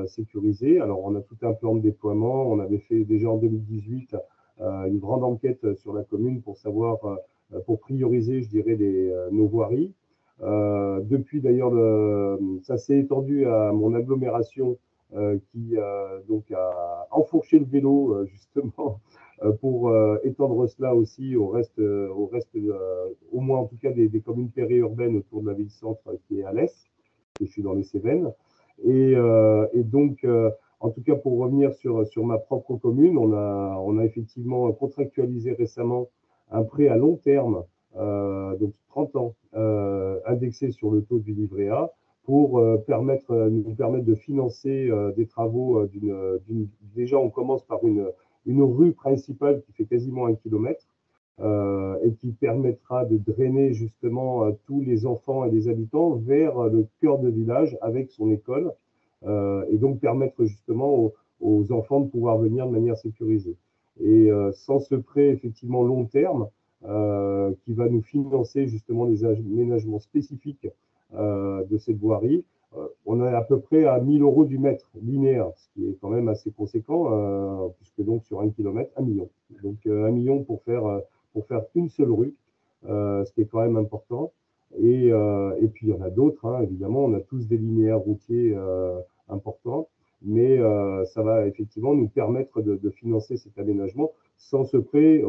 sécurisées. Alors on a tout un plan de déploiement. On avait fait déjà en 2018 une grande enquête sur la commune pour savoir, pour prioriser, je dirais, nos voiries. Depuis d'ailleurs, ça s'est étendu à mon agglomération qui donc a enfourché le vélo justement pour étendre cela aussi au reste au moins en tout cas des communes périurbaines autour de la ville-centre qui est à l'est, et je suis dans les Cévennes. Et donc, en tout cas, pour revenir sur ma propre commune, on a effectivement contractualisé récemment un prêt à long terme, donc 30 ans, indexé sur le taux du livret A, pour nous permettre de financer des travaux déjà on commence par une rue principale qui fait quasiment 1 kilomètre et qui permettra de drainer justement tous les enfants et les habitants vers le cœur de village avec son école et donc permettre justement aux enfants de pouvoir venir de manière sécurisée. Et sans ce prêt effectivement long terme qui va nous financer justement les aménagements spécifiques de cette voirie, on est à peu près à 1 000 € du mètre linéaire, ce qui est quand même assez conséquent, puisque donc sur 1 kilomètre, 1 million. Donc 1 million pour faire une seule rue, ce qui est quand même important. Et puis il y en a d'autres, hein, évidemment, on a tous des linéaires routiers importants, mais ça va effectivement nous permettre de financer cet aménagement. Sans ce prêt,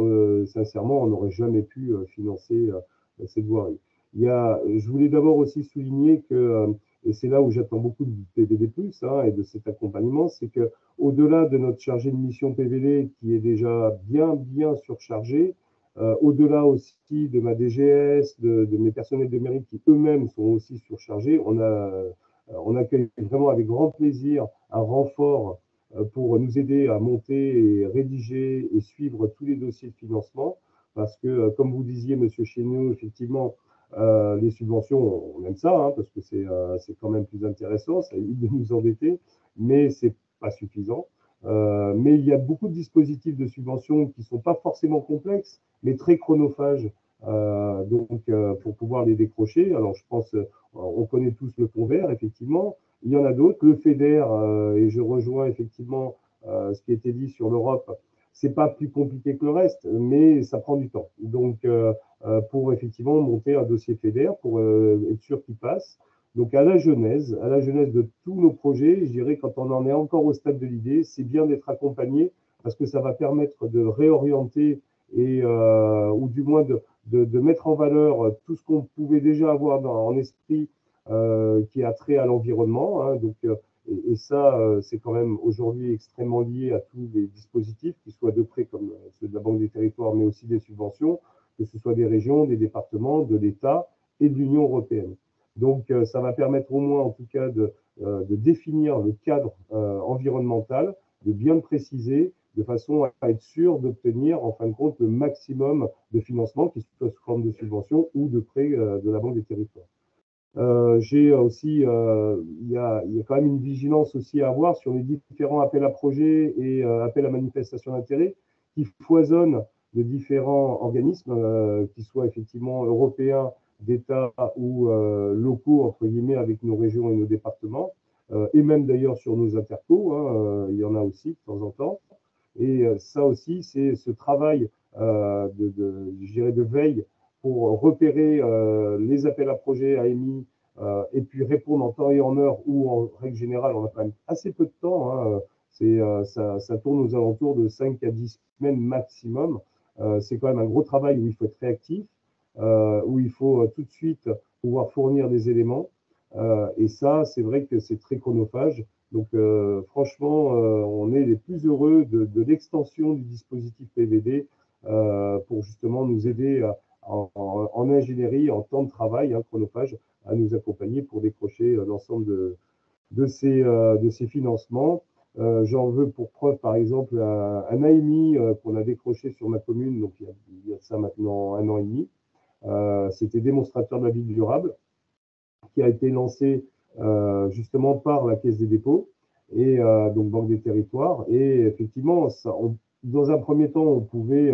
sincèrement, on n'aurait jamais pu financer cette voirie. Je voulais d'abord aussi souligner que, et c'est là où j'attends beaucoup du PVD+, hein, et de cet accompagnement, c'est que au-delà de notre chargé de mission PVD qui est déjà bien surchargé, au-delà aussi de ma DGS, de mes personnels de mairie qui eux-mêmes sont aussi surchargés, on accueille vraiment avec grand plaisir un renfort pour nous aider à monter et rédiger et suivre tous les dossiers de financement. Parce que, comme vous disiez, Monsieur Chéniaud, effectivement, les subventions, on aime ça, hein, parce que c'est quand même plus intéressant, ça évite de nous endetter, mais c'est pas suffisant. Mais il y a beaucoup de dispositifs de subvention qui ne sont pas forcément complexes, mais très chronophages, pour pouvoir les décrocher. Alors, je pense, on connaît tous le Fonds vert, effectivement. Il y en a d'autres. Le FEDER, et je rejoins effectivement ce qui a été dit sur l'Europe, c'est pas plus compliqué que le reste, mais ça prend du temps. Donc, pour effectivement monter un dossier FEDER, pour être sûr qu'il passe. Donc, à la genèse de tous nos projets, je dirais, quand on en est encore au stade de l'idée, c'est bien d'être accompagné parce que ça va permettre de réorienter ou du moins de mettre en valeur tout ce qu'on pouvait déjà avoir en esprit qui a trait à l'environnement. Hein, donc, et ça, c'est quand même aujourd'hui extrêmement lié à tous les dispositifs, qu'ils soient de prêts comme ceux de la Banque des Territoires, mais aussi des subventions, que ce soit des régions, des départements, de l'État et de l'Union européenne. Donc, ça va permettre au moins, en tout cas, de définir le cadre environnemental, bien le préciser de façon à être sûr d'obtenir en fin de compte le maximum de financement, qu'il soit sous forme de subvention ou de prêt de la Banque des Territoires. J'ai aussi, il y a quand même une vigilance aussi à avoir sur les différents appels à projets et appels à manifestation d'intérêt qui foisonnent de différents organismes, qui soient effectivement européens, d'État ou locaux, entre guillemets, avec nos régions et nos départements, et même d'ailleurs sur nos intercos, hein, il y en a aussi de temps en temps. Et ça aussi, c'est ce travail je dirais de veille pour repérer les appels à projets AMI et puis répondre en temps et en heure, ou en règle générale, on a quand même assez peu de temps. Hein, ça tourne aux alentours de 5 à 10 semaines maximum. C'est quand même un gros travail où il faut être réactif, où il faut tout de suite pouvoir fournir des éléments. Et ça, c'est vrai que c'est très chronophage. Donc, franchement, on est les plus heureux de l'extension du dispositif PVD pour justement nous aider en ingénierie, en temps de travail, hein, chronophage, à nous accompagner pour décrocher l'ensemble de ces financements. J'en veux pour preuve, par exemple, un AMI qu'on a décroché sur ma commune, donc il y a de ça maintenant 1 an et demi. C'était démonstrateur de la ville durable, qui a été lancé justement par la Caisse des dépôts et donc Banque des Territoires. Et effectivement, dans un premier temps, on pouvait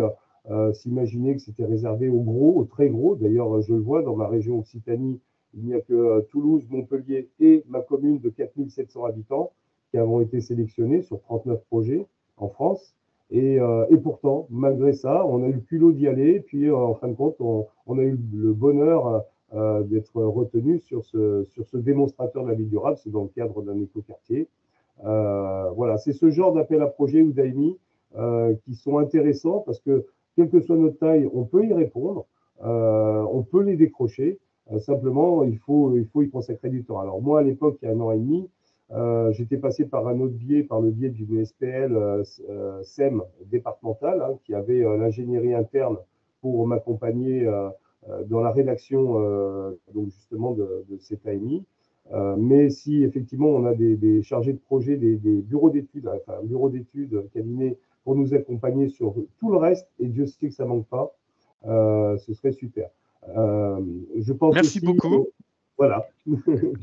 s'imaginer que c'était réservé aux gros, aux très gros. D'ailleurs, je le vois dans ma région Occitanie, il n'y a que Toulouse, Montpellier et ma commune de 4700 habitants qui avons été sélectionnés sur 39 projets en France. Et pourtant, malgré ça, on a eu le culot d'y aller. Puis, en fin de compte, on a eu le bonheur d'être retenu sur ce démonstrateur de la ville durable. C'est dans le cadre d'un écoquartier. Voilà, c'est ce genre d'appel à projet ou d'AMI qui sont intéressants parce que, quelle que soit notre taille, on peut y répondre, on peut les décrocher. Simplement, il faut y consacrer du temps. Alors moi, à l'époque, il y a 1 an et demi, j'étais passé par un autre biais, par le biais d'une SPL SEM départementale, hein, qui avait l'ingénierie interne pour m'accompagner dans la rédaction donc justement de cette AMI. Mais si effectivement on a des chargés de projet, des bureaux d'études, enfin un bureau d'études, cabinet, pour nous accompagner sur tout le reste, et Dieu sait que ça ne manque pas, ce serait super. Je pense Merci aussi, beaucoup. Voilà.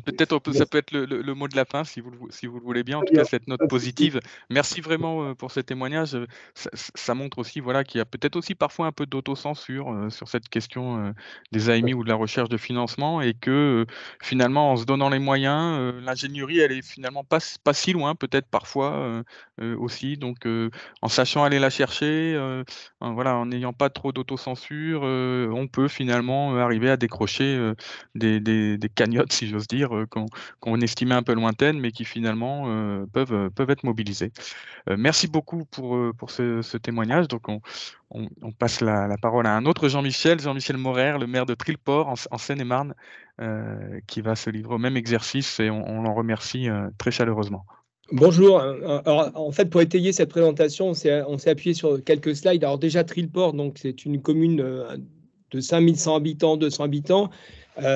Peut-être ça peut être le mot de la fin, si vous le voulez bien. En tout cas, cette note positive. Merci vraiment pour ce témoignage. Ça montre aussi, voilà, qu'il y a peut-être aussi parfois un peu d'autocensure sur cette question des AMI ou de la recherche de financement, et que finalement, en se donnant les moyens, l'ingénierie, elle est finalement pas si loin, peut-être parfois aussi. Donc, en sachant aller la chercher, voilà, en n'ayant pas trop d'autocensure, on peut finalement arriver à décrocher des cagnottes, si j'ose dire, qu'on estimait un peu lointaines, mais qui finalement peuvent être mobilisées. Merci beaucoup pour ce témoignage. Donc on passe la parole à un autre Jean-Michel Morer, le maire de Trilleport en Seine-et-Marne, qui va se livrer au même exercice, et on l'en remercie très chaleureusement. Bonjour. Alors, en fait, pour étayer cette présentation, on s'est appuyé sur quelques slides. Alors déjà, Trilleport, donc c'est une commune de 5100 habitants, 200 habitants,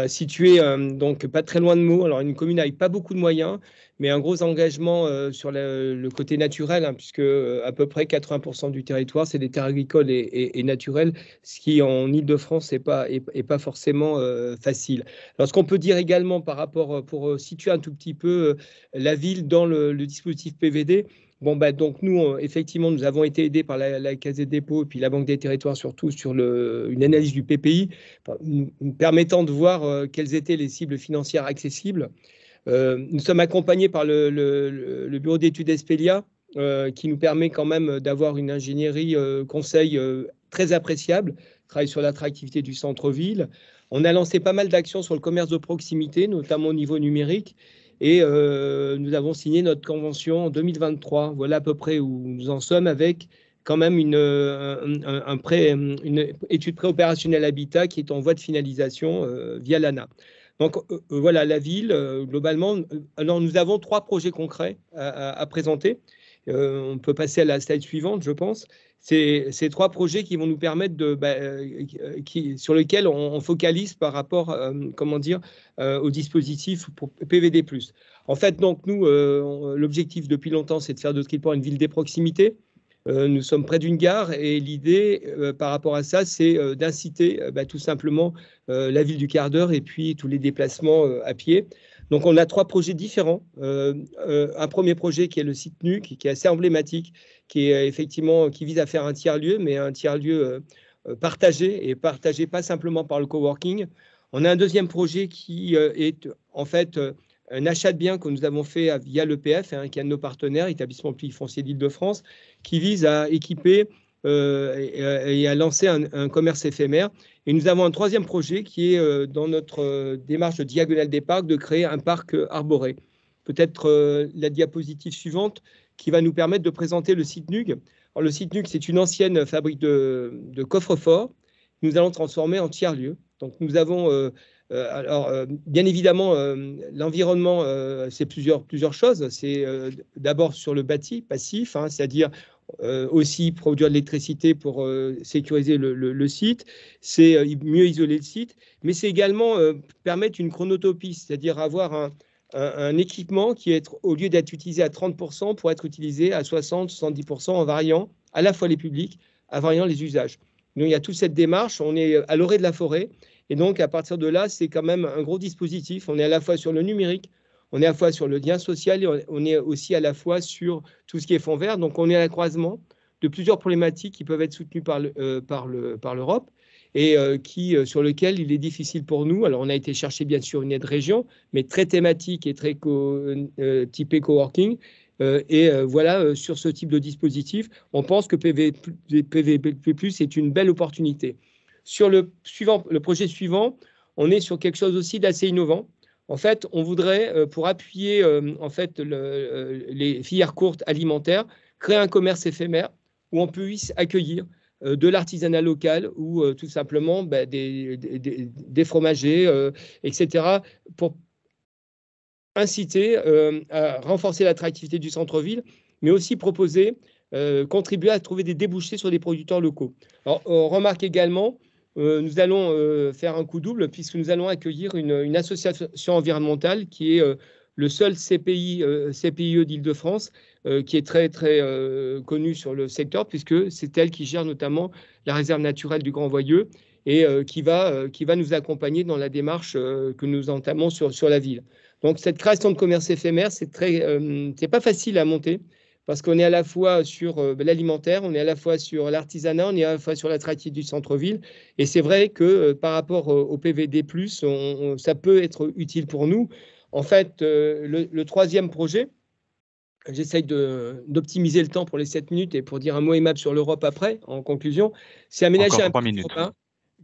située donc pas très loin de Meaux. Alors une commune avec pas beaucoup de moyens, mais un gros engagement sur le côté naturel, hein, puisque à peu près 80% du territoire, c'est des terres agricoles et naturelles, ce qui en Île-de-France n'est pas forcément facile. Alors ce qu'on peut dire également par rapport, pour situer un tout petit peu la ville dans le dispositif PVD, bon, bah, donc nous, effectivement, nous avons été aidés par la Caisse des dépôts et puis la Banque des Territoires, surtout sur une analyse du PPI, nous permettant de voir quelles étaient les cibles financières accessibles. Nous sommes accompagnés par le bureau d'études Espelia, qui nous permet quand même d'avoir une ingénierie conseil très appréciable, travaille sur l'attractivité du centre-ville. On a lancé pas mal d'actions sur le commerce de proximité, notamment au niveau numérique. Et nous avons signé notre convention en 2023. Voilà à peu près où nous en sommes, avec quand même une étude préopérationnelle habitat qui est en voie de finalisation via l'ANA. Donc voilà, la ville, globalement, alors nous avons 3 projets concrets à présenter. On peut passer à la slide suivante, je pense. C'est ces 3 projets qui vont nous permettre sur lesquels on focalise par rapport, comment dire, au dispositif pour PVD+. En fait, donc nous, l'objectif depuis longtemps, c'est de faire de Triport une ville des proximités. Nous sommes près d'une gare et l'idée par rapport à ça, c'est d'inciter tout simplement la ville du quart d'heure et puis tous les déplacements à pied. Donc on a 3 projets différents. Un premier projet qui est le site NUC, qui est assez emblématique, qui est effectivement qui vise à faire un tiers-lieu, mais un tiers-lieu partagé et partagé pas simplement par le coworking. On a un deuxième projet qui est en fait un achat de biens que nous avons fait via l'EPF, qui est un de nos partenaires, Établissement Public Foncier d'Île-de-France, qui vise à équiper et à lancer un commerce éphémère. Et nous avons un troisième projet qui est dans notre démarche de diagonale des parcs, de créer un parc arboré. Peut-être la diapositive suivante qui va nous permettre de présenter le site NUG. Alors, le site NUG, c'est une ancienne fabrique de coffres-forts. Nous allons transformer en tiers-lieu. Donc, nous avons bien évidemment, l'environnement, c'est plusieurs choses. C'est d'abord sur le bâti passif, c'est-à-dire aussi produire de l'électricité pour sécuriser le site, c'est mieux isoler le site, mais c'est également permettre une chronotopie, c'est-à-dire avoir un équipement qui est, au lieu d'être utilisé à 30%, pour être utilisé à 60-70% en variant à la fois les publics, en variant les usages. Donc il y a toute cette démarche, on est à l'orée de la forêt, et donc à partir de là, c'est quand même un gros dispositif. On est à la fois sur le numérique, on est à la fois sur le lien social, et on est aussi à la fois sur tout ce qui est fonds verts. Donc on est à la croisement de plusieurs problématiques qui peuvent être soutenues par l'Europe et sur lesquelles il est difficile pour nous. Alors on a été chercher bien sûr une aide région, mais très thématique et très typée coworking. Voilà, sur ce type de dispositif, on pense que PVP+ est une belle opportunité. Sur le projet suivant, on est sur quelque chose aussi d'assez innovant. En fait, on voudrait, pour appuyer en fait, les filières courtes alimentaires, créer un commerce éphémère où on puisse accueillir de l'artisanat local ou tout simplement des fromagers, etc., pour inciter à renforcer l'attractivité du centre-ville, mais aussi proposer, contribuer à trouver des débouchés sur des producteurs locaux. Alors, on remarque également, nous allons faire un coup double puisque nous allons accueillir une association environnementale qui est le seul CPIE d'Île-de-France qui est très, très connu sur le secteur puisque c'est elle qui gère notamment la réserve naturelle du Grand Voyeux et qui va nous accompagner dans la démarche que nous entamons sur la ville. Donc, cette création de commerce éphémère, c'est pas facile à monter parce qu'on est à la fois sur l'alimentaire, on est à la fois sur l'artisanat, on est à la fois sur l'attractivité du centre-ville. Et c'est vrai que par rapport au PVD+, ça peut être utile pour nous. En fait, le troisième projet, j'essaye d'optimiser le temps pour les 7 minutes et pour dire un mot aimable sur l'Europe après, en conclusion, c'est aménager un parc urbain.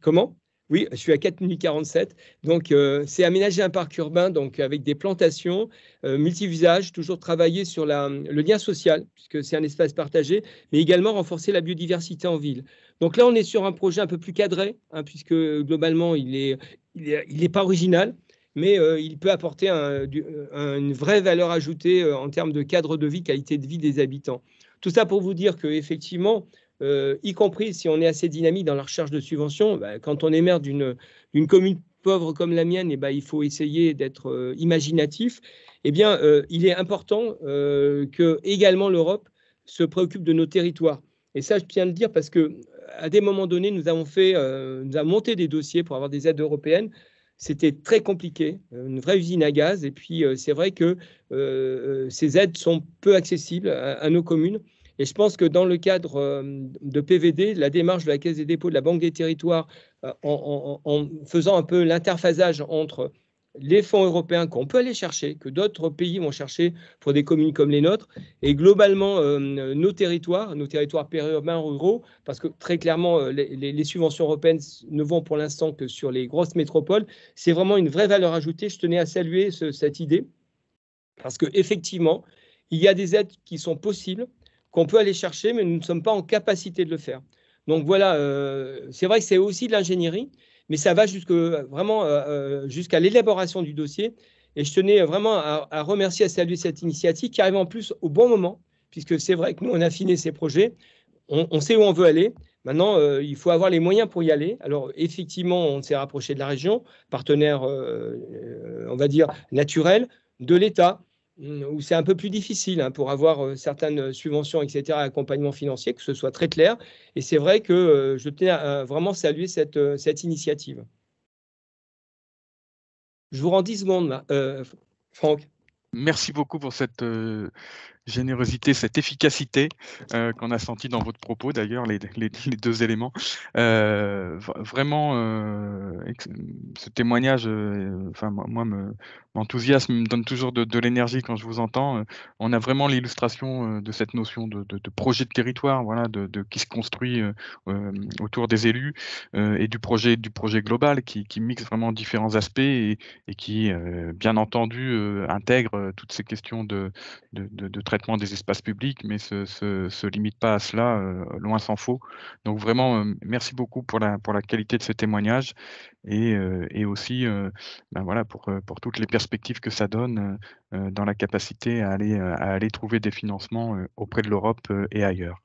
Comment ? Oui, je suis à 4 minutes 47. Donc, c'est aménager un parc urbain donc, avec des plantations, multi-usages, toujours travailler sur le lien social, puisque c'est un espace partagé, mais également renforcer la biodiversité en ville. Donc là, on est sur un projet un peu plus cadré, puisque globalement, il est pas original, mais il peut apporter une vraie valeur ajoutée en termes de cadre de vie, qualité de vie des habitants. Tout ça pour vous dire qu'effectivement, y compris si on est assez dynamique dans la recherche de subventions, quand on émerge d'une commune pauvre comme la mienne, il faut essayer d'être imaginatif. Eh bien, il est important que également l'Europe se préoccupe de nos territoires. Et ça, je tiens à le dire parce que à des moments donnés, nous avons monté des dossiers pour avoir des aides européennes. C'était très compliqué, une vraie usine à gaz. Et puis, c'est vrai que ces aides sont peu accessibles à nos communes. Et je pense que dans le cadre de PVD, la démarche de la Caisse des dépôts, de la Banque des territoires, en faisant un peu l'interphasage entre les fonds européens qu'on peut aller chercher, que d'autres pays vont chercher pour des communes comme les nôtres, et globalement nos territoires périurbains, ruraux, parce que très clairement, les subventions européennes ne vont pour l'instant que sur les grosses métropoles, c'est vraiment une vraie valeur ajoutée. Je tenais à saluer cette idée, parce qu'effectivement, il y a des aides qui sont possibles, qu'on peut aller chercher, mais nous ne sommes pas en capacité de le faire. Donc voilà, c'est vrai que c'est aussi de l'ingénierie, mais ça va jusqu'à l'élaboration du dossier. Et je tenais vraiment à remercier, à saluer cette initiative qui arrive en plus au bon moment, puisque c'est vrai que nous, on a affiné ces projets, on sait où on veut aller. Maintenant, il faut avoir les moyens pour y aller. Alors, effectivement, on s'est rapproché de la région, partenaire, on va dire, naturel, de l'État, où c'est un peu plus difficile pour avoir certaines subventions, etc., accompagnement financier, que ce soit très clair. Et c'est vrai que je tenais à vraiment saluer cette initiative. Je vous rends 10 secondes, Franck. Merci beaucoup pour cette générosité, cette efficacité qu'on a senti dans votre propos, d'ailleurs, les deux éléments. Vraiment, ce témoignage, enfin, moi m'enthousiasme, me donne toujours de l'énergie quand je vous entends. On a vraiment l'illustration de cette notion de projet de territoire, voilà, qui se construit autour des élus et du projet global qui mixe vraiment différents aspects et qui, bien entendu, intègre toutes ces questions de traitement des espaces publics, mais se limite pas à cela, loin s'en faut. Donc vraiment, merci beaucoup pour la qualité de ce témoignage et aussi, ben voilà, pour toutes les perspectives que ça donne, dans la capacité à aller trouver des financements, auprès de l'Europe, et ailleurs.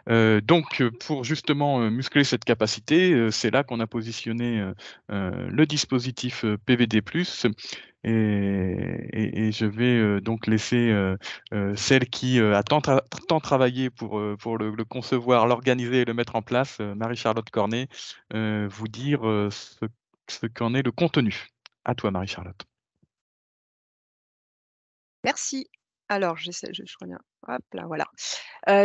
Donc, pour justement, muscler cette capacité, c'est là qu'on a positionné, le dispositif, PVD+. Et je vais donc laisser celle qui a tant travaillé pour le concevoir, l'organiser et le mettre en place, Marie-Charlotte Cornet, vous dire ce qu'en est le contenu. À toi, Marie-Charlotte. Merci. Alors, je reviens. Hop là, voilà.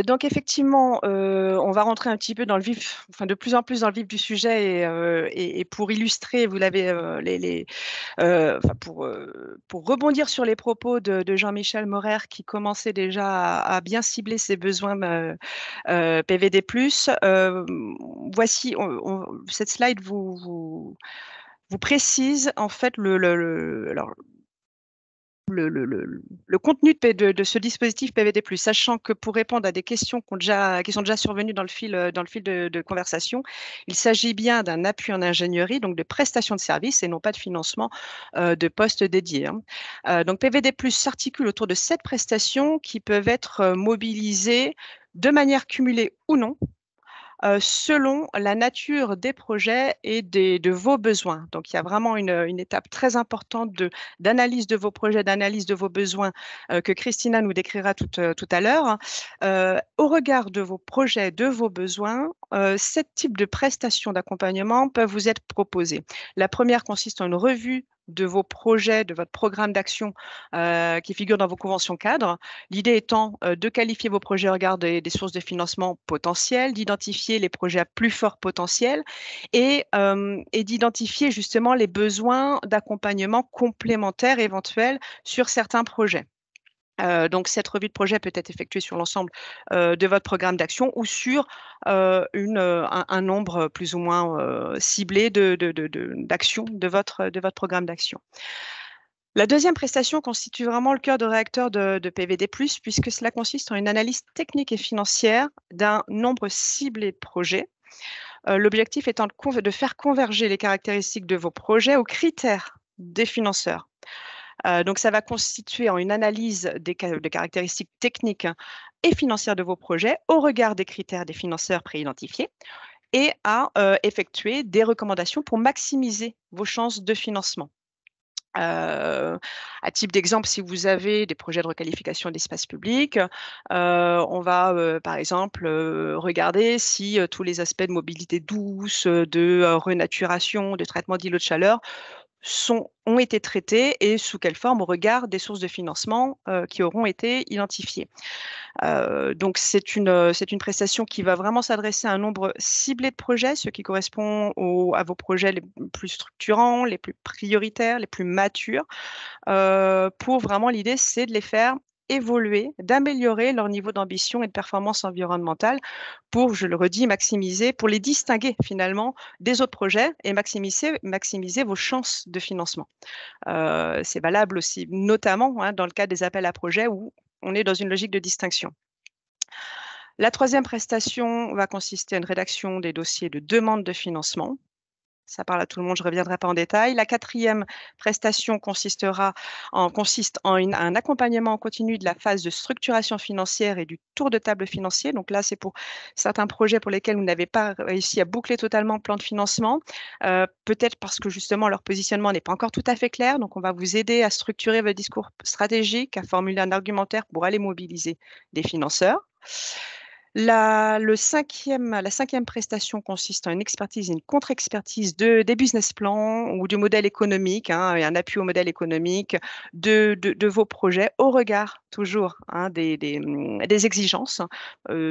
Donc effectivement, on va rentrer un petit peu dans le vif, enfin de plus en plus dans le vif du sujet et pour illustrer, vous l'avez enfin pour rebondir sur les propos de Jean-Michel Maurer qui commençait déjà à bien cibler ses besoins PVD+. Voici, cette slide vous précise en fait le contenu de ce dispositif PVD+, sachant que pour répondre à des questions qui sont déjà survenues dans le fil de conversation, il s'agit bien d'un appui en ingénierie, donc de prestation de services et non pas de financement de postes dédiés. Donc PVD+ s'articule autour de 7 prestations qui peuvent être mobilisées de manière cumulée ou non, selon la nature des projets et de vos besoins. Donc, il y a vraiment une étape très importante d'analyse de vos projets, d'analyse de vos besoins que Christina nous décrira tout à l'heure. Au regard de vos projets, de vos besoins, 7 types de prestations d'accompagnement peuvent vous être proposées. La première consiste en une revue de vos projets, de votre programme d'action qui figure dans vos conventions cadres. L'idée étant de qualifier vos projets au regard des sources de financement potentielles, d'identifier les projets à plus fort potentiel et d'identifier justement les besoins d'accompagnement complémentaires éventuels sur certains projets. Donc, cette revue de projet peut être effectuée sur l'ensemble de votre programme d'action ou sur un nombre plus ou moins ciblé d'actions de votre programme d'action. La deuxième prestation constitue vraiment le cœur de réacteur de PVD+, puisque cela consiste en une analyse technique et financière d'un nombre ciblé de projets. L'objectif étant de faire converger les caractéristiques de vos projets aux critères des financeurs. Donc, ça va constituer en une analyse des caractéristiques techniques et financières de vos projets au regard des critères des financeurs préidentifiés et à effectuer des recommandations pour maximiser vos chances de financement. À titre d'exemple, si vous avez des projets de requalification d'espace public, on va par exemple regarder si tous les aspects de mobilité douce, de renaturation, de traitement d'îlots de chaleur ont été traités et sous quelle forme au regard des sources de financement qui auront été identifiées. Donc, c'est une prestation qui va vraiment s'adresser à un nombre ciblé de projets, ce qui correspond à vos projets les plus structurants, les plus prioritaires, les plus matures. Pour vraiment, l'idée, c'est de les faire évoluer, d'améliorer leur niveau d'ambition et de performance environnementale pour, je le redis, pour les distinguer finalement des autres projets et maximiser vos chances de financement. C'est valable aussi, notamment dans le cadre des appels à projets où on est dans une logique de distinction. La troisième prestation va consister à une rédaction des dossiers de demande de financement. Ça parle à tout le monde, je ne reviendrai pas en détail. La quatrième prestation consiste en un accompagnement continu de la phase de structuration financière et du tour de table financier. Donc là, c'est pour certains projets pour lesquels vous n'avez pas réussi à boucler totalement le plan de financement, peut-être parce que justement leur positionnement n'est pas encore tout à fait clair. Donc on va vous aider à structurer votre discours stratégique, à formuler un argumentaire pour aller mobiliser des financeurs. La cinquième prestation consiste en une expertise et une contre-expertise des business plans ou du modèle économique, et un appui au modèle économique de vos projets au regard toujours des exigences,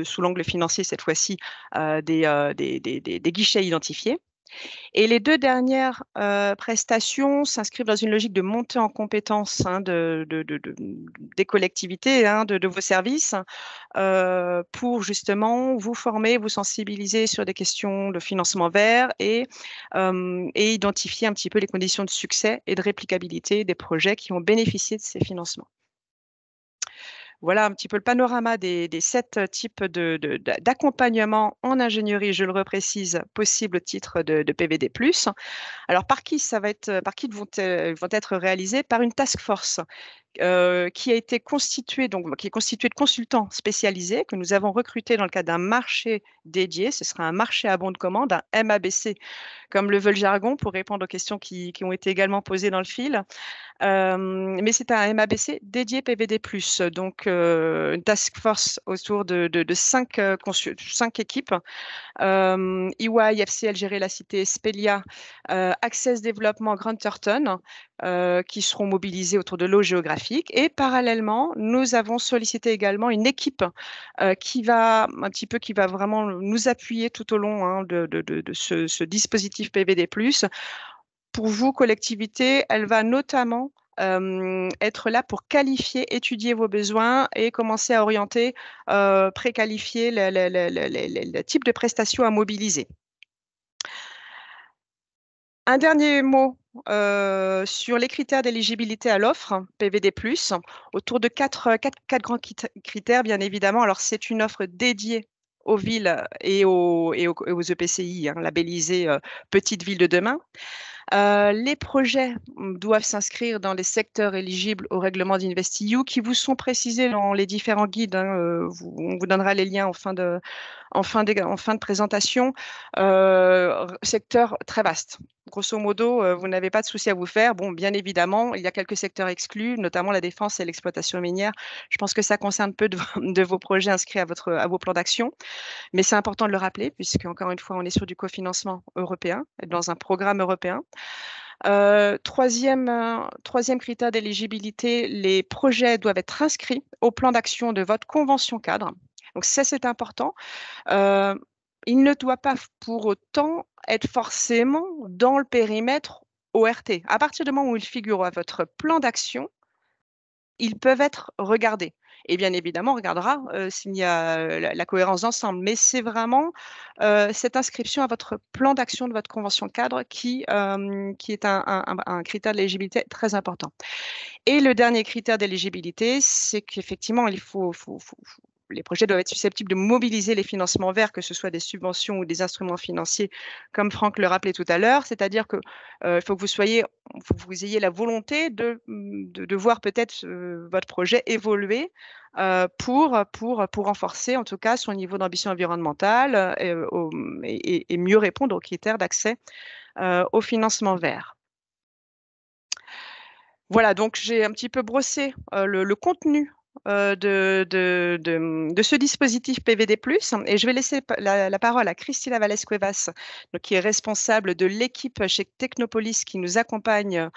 sous l'angle financier cette fois-ci, des guichets identifiés. Et les deux dernières prestations s'inscrivent dans une logique de montée en compétences des collectivités, de vos services, pour justement vous former, vous sensibiliser sur des questions de financement vert et identifier un petit peu les conditions de succès et de réplicabilité des projets qui ont bénéficié de ces financements. Voilà un petit peu le panorama des 7 types d'accompagnement en ingénierie, je le reprécise, possible au titre de PVD+. Alors, par qui vont être réalisés? Par une task force qui a été constituée, qui est constituée de consultants spécialisés que nous avons recrutés dans le cadre d'un marché dédié. Ce sera un marché à bon de commande, un MABC, comme le veut le jargon, pour répondre aux questions qui ont été également posées dans le fil. Mais c'est un MABC dédié PVD+, donc une task force autour de 5 équipes, EY, FCL, Gérer la Cité, Spelia, Access Développement, Grant Thornton, qui seront mobilisés autour de l'eau géographique. Et parallèlement, nous avons sollicité également une équipe qui va vraiment nous appuyer tout au long de ce dispositif PVD+. Pour vous, collectivité, elle va notamment être là pour qualifier, étudier vos besoins et commencer à orienter, préqualifier le type de prestations à mobiliser. Un dernier mot sur les critères d'éligibilité à l'offre PVD+, autour de quatre grands critères, bien évidemment. Alors, c'est une offre dédiée aux villes et aux EPCI, labellisés Petites Villes de demain. Les projets doivent s'inscrire dans les secteurs éligibles au règlement d'InvestEU qui vous sont précisés dans les différents guides. On vous donnera les liens en fin de présentation. Secteur très vaste. Grosso modo, vous n'avez pas de souci à vous faire. Bon, bien évidemment, il y a quelques secteurs exclus, notamment la défense et l'exploitation minière. Je pense que ça concerne peu de vos projets inscrits à vos plans d'action. Mais c'est important de le rappeler, puisque, encore une fois, on est sur du cofinancement européen, dans un programme européen. Troisième critère d'éligibilité, les projets doivent être inscrits au plan d'action de votre convention cadre. Donc ça, c'est important. Il ne doit pas pour autant être forcément dans le périmètre ORT. À partir du moment où il figure à votre plan d'action, ils peuvent être regardés. Et bien évidemment, on regardera s'il y a la cohérence d'ensemble. Mais c'est vraiment cette inscription à votre plan d'action de votre convention cadre qui est un critère d'éligibilité très important. Et le dernier critère d'éligibilité, c'est qu'effectivement, les projets doivent être susceptibles de mobiliser les financements verts, que ce soit des subventions ou des instruments financiers, comme Franck le rappelait tout à l'heure. C'est-à-dire qu'il faut que vous ayez la volonté de voir peut-être votre projet évoluer pour renforcer en tout cas son niveau d'ambition environnementale et mieux répondre aux critères d'accès au financement vert. Voilà, donc j'ai un petit peu brossé le contenu de ce dispositif PVD+, et je vais laisser la parole à Cristina Valles-Cuevas, qui est responsable de l'équipe chez Technopolis qui nous accompagne.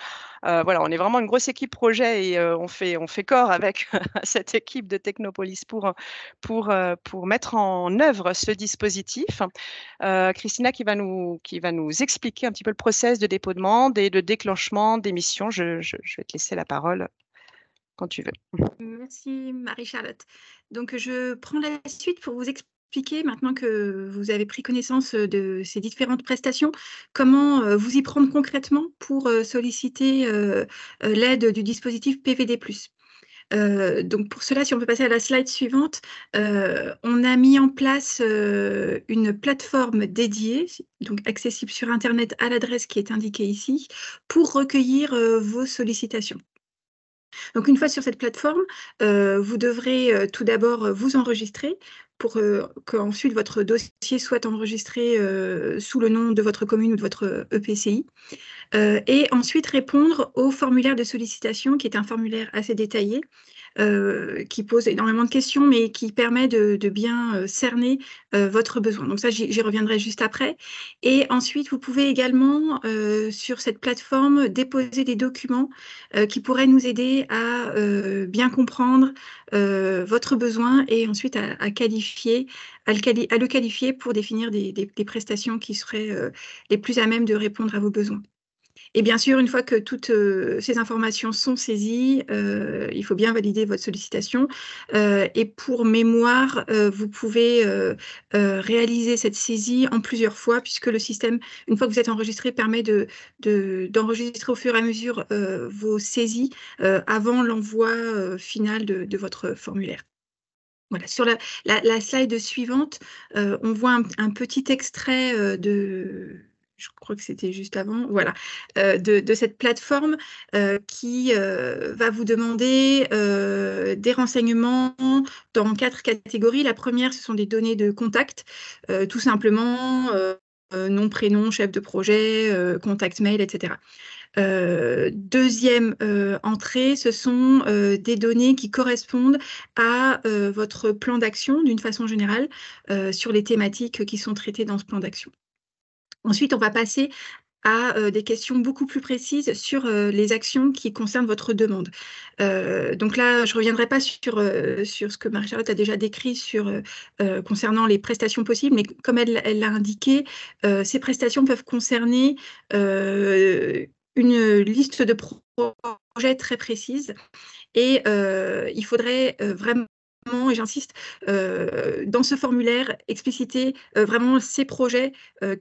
Voilà, on est vraiment une grosse équipe projet et on fait corps avec cette équipe de Technopolis pour mettre en œuvre ce dispositif. Cristina qui va nous expliquer un petit peu le process de dépôt de demande et de déclenchement des missions. Je vais te laisser la parole quand tu veux. Merci Marie-Charlotte. Donc, je prends la suite pour vous expliquer, maintenant que vous avez pris connaissance de ces différentes prestations, comment vous y prendre concrètement pour solliciter l'aide du dispositif PVD+. Donc pour cela, si on peut passer à la slide suivante, on a mis en place une plateforme dédiée, donc accessible sur Internet à l'adresse qui est indiquée ici, pour recueillir vos sollicitations. Donc une fois sur cette plateforme, vous devrez tout d'abord vous enregistrer pour qu'ensuite votre dossier soit enregistré sous le nom de votre commune ou de votre EPCI. Et ensuite répondre au formulaire de sollicitation, qui est un formulaire assez détaillé, qui pose énormément de questions, mais qui permet de bien cerner votre besoin. Donc ça, j'y reviendrai juste après. Et ensuite, vous pouvez également, sur cette plateforme, déposer des documents qui pourraient nous aider à bien comprendre votre besoin et ensuite à le qualifier pour définir des prestations qui seraient les plus à même de répondre à vos besoins. Et bien sûr, une fois que toutes ces informations sont saisies, il faut bien valider votre sollicitation. Et pour mémoire, vous pouvez réaliser cette saisie en plusieurs fois, puisque le système, une fois que vous êtes enregistré, permet d'enregistrer au fur et à mesure vos saisies avant l'envoi final de votre formulaire. Voilà, sur la slide suivante, on voit un petit extrait je crois que c'était juste avant, voilà, de cette plateforme qui va vous demander des renseignements dans 4 catégories. La première, ce sont des données de contact, tout simplement, nom, prénom, chef de projet, contact mail, etc. Deuxième entrée, ce sont des données qui correspondent à votre plan d'action d'une façon générale sur les thématiques qui sont traitées dans ce plan d'action. Ensuite, on va passer à des questions beaucoup plus précises sur les actions qui concernent votre demande. Donc là, je ne reviendrai pas sur ce que Marie-Charlotte a déjà décrit concernant les prestations possibles, mais comme elle l'a indiqué, ces prestations peuvent concerner une liste de projets très précise et il faudrait vraiment, et j'insiste, dans ce formulaire, expliciter vraiment ces projets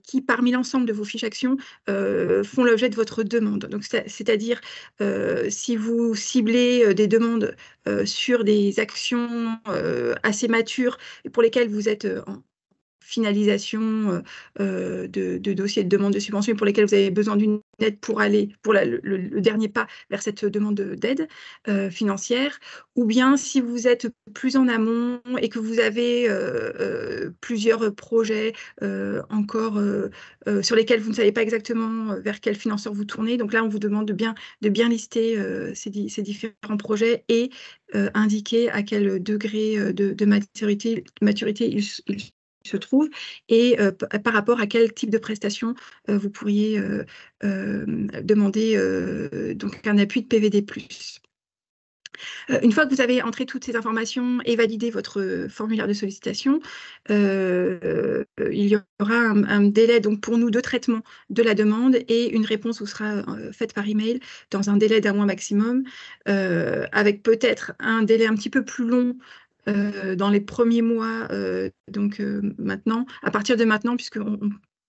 qui, parmi l'ensemble de vos fiches actions, font l'objet de votre demande. Donc, c'est-à-dire, si vous ciblez des demandes sur des actions assez matures et pour lesquelles vous êtes en finalisation de dossiers de demande de subvention pour lesquels vous avez besoin d'une aide pour aller pour le dernier pas vers cette demande d'aide financière, ou bien si vous êtes plus en amont et que vous avez plusieurs projets encore sur lesquels vous ne savez pas exactement vers quel financeur vous tournez. Donc là, on vous demande de bien lister ces différents projets et indiquer à quel degré de maturité ils se trouve et par rapport à quel type de prestation vous pourriez demander donc un appui de PVD+. Une fois que vous avez entré toutes ces informations et validé votre formulaire de sollicitation, il y aura un délai donc pour nous de traitement de la demande et une réponse vous sera faite par email dans un délai d'1 mois maximum, avec peut-être un délai un petit peu plus long dans les premiers mois, donc maintenant, à partir de maintenant, puisqu'on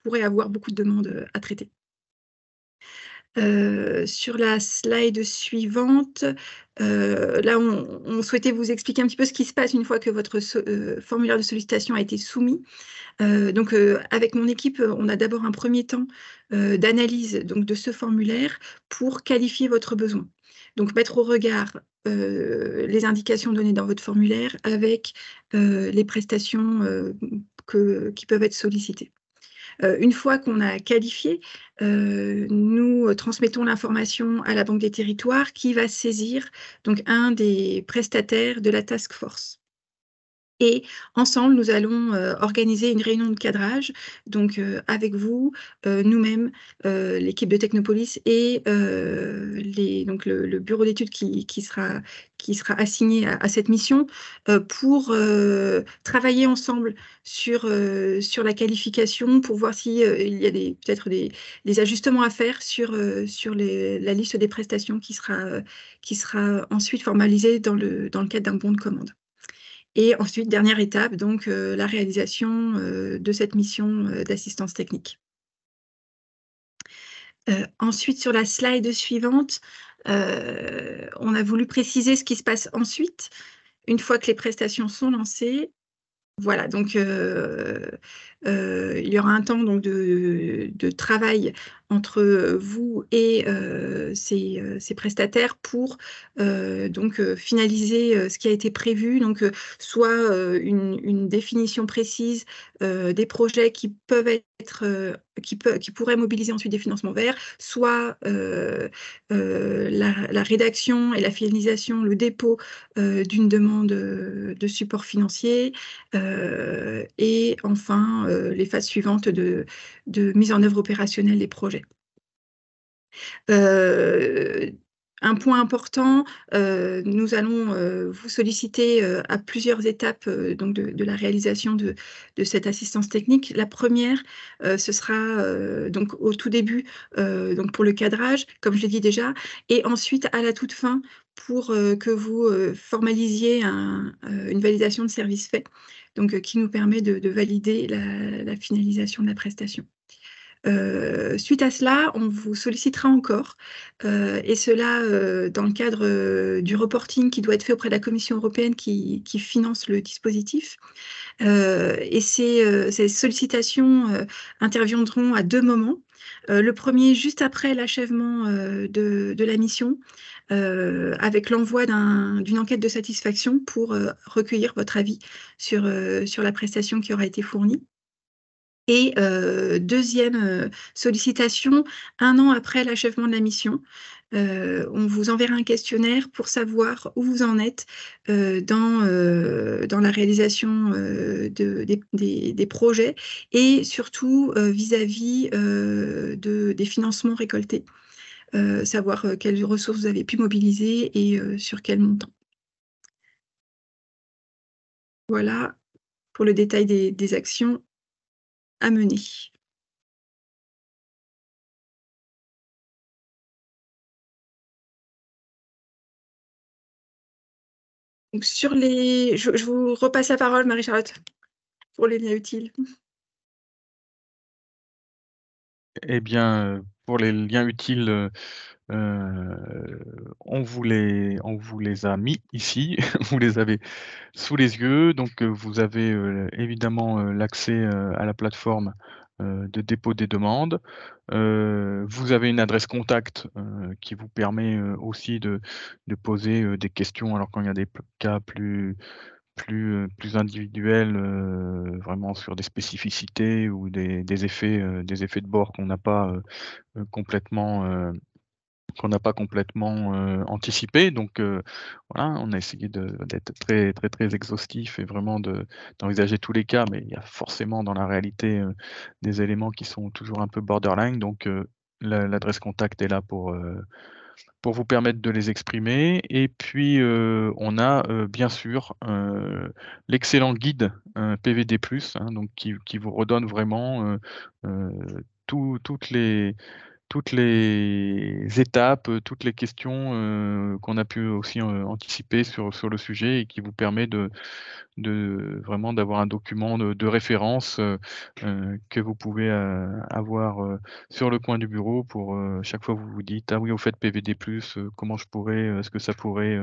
pourrait avoir beaucoup de demandes à traiter. Sur la slide suivante, là, on souhaitait vous expliquer un petit peu ce qui se passe une fois que votre formulaire de sollicitation a été soumis. Donc, avec mon équipe, on a d'abord un premier temps d'analyse de ce formulaire pour qualifier votre besoin. Donc, mettre au regard les indications données dans votre formulaire avec les prestations qui peuvent être sollicitées. Une fois qu'on a qualifié, nous transmettons l'information à la Banque des Territoires qui va saisir donc un des prestataires de la task force. Et ensemble, nous allons organiser une réunion de cadrage, donc avec vous, nous-mêmes, l'équipe de Technopolis et donc le bureau d'études qui sera assigné à cette mission pour travailler ensemble sur la qualification, pour voir s'il y a peut-être des ajustements à faire sur la liste des prestations qui sera ensuite formalisée dans le cadre d'un bon de commande. Et ensuite, dernière étape, donc la réalisation de cette mission d'assistance technique. Ensuite, sur la slide suivante, On a voulu préciser ce qui se passe ensuite, une fois que les prestations sont lancées. Voilà, donc il y aura un temps donc, de travail entre vous et ces prestataires pour finaliser ce qui a été prévu, donc soit une définition précise des projets qui peuvent être qui pourraient mobiliser ensuite des financements verts, soit la rédaction et la finalisation, le dépôt d'une demande de support financier, et enfin les phases suivantes de mise en œuvre opérationnelle des projets. Un point important, nous allons vous solliciter à plusieurs étapes donc de la réalisation de cette assistance technique. La première, ce sera donc au tout début donc pour le cadrage, comme je l'ai dit déjà, et ensuite à la toute fin pour que vous formalisiez une validation de service fait, donc qui nous permet de valider la finalisation de la prestation. Suite à cela, on vous sollicitera encore, et cela dans le cadre du reporting qui doit être fait auprès de la Commission européenne qui finance le dispositif. Et ces sollicitations interviendront à 2 moments. Le premier, juste après l'achèvement de la mission, avec l'envoi d'une enquête de satisfaction pour recueillir votre avis sur la prestation qui aura été fournie. Et deuxième sollicitation, 1 an après l'achèvement de la mission, on vous enverra un questionnaire pour savoir où vous en êtes dans la réalisation des projets et surtout vis-à-vis des financements récoltés, savoir quelles ressources vous avez pu mobiliser et sur quel montant. Voilà pour le détail des actions à mener. Donc je vous repasse la parole, Marie-Charlotte, pour les liens utiles. Eh bien, pour les liens utiles, on vous les a mis ici, vous les avez sous les yeux. Donc, vous avez évidemment l'accès à la plateforme de dépôt des demandes. Vous avez une adresse contact qui vous permet aussi de poser des questions. Alors, quand il y a des cas plus individuels, vraiment sur des spécificités ou des effets de bord qu'on n'a pas complètement anticipé. Donc voilà, on a essayé d'être très, très, très exhaustif et vraiment d'envisager tous les cas, mais il y a forcément dans la réalité des éléments qui sont toujours un peu borderline. Donc l'adresse contact est là pour vous permettre de les exprimer. Et puis on a bien sûr l'excellent guide PVD+, hein, donc qui vous redonne vraiment toutes les étapes, toutes les questions qu'on a pu aussi anticiper sur le sujet et qui vous permet de vraiment d'avoir un document de référence que vous pouvez avoir sur le coin du bureau pour chaque fois que vous vous dites: «Ah oui, au fait PVD+, comment je pourrais, est-ce que ça pourrait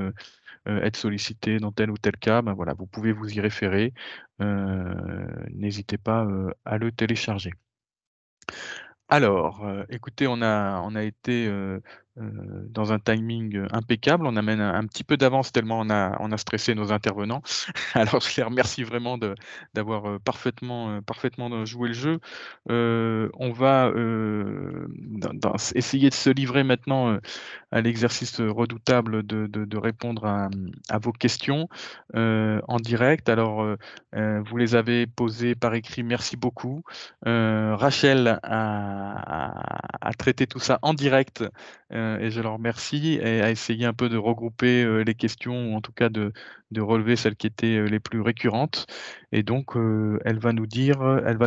être sollicité dans tel ou tel cas?» Ben voilà, vous pouvez vous y référer. N'hésitez pas à le télécharger. Alors, écoutez, on a été dans un timing impeccable. On amène un petit peu d'avance tellement on a stressé nos intervenants. Alors je les remercie vraiment d'avoir parfaitement joué le jeu. On va essayer de se livrer maintenant à l'exercice redoutable de répondre à vos questions en direct. Alors, vous les avez posées par écrit, merci beaucoup. Rachel a traité tout ça en direct et je leur remercie, et a essayé un peu de regrouper les questions, ou en tout cas de relever celles qui étaient les plus récurrentes. Et donc, elle va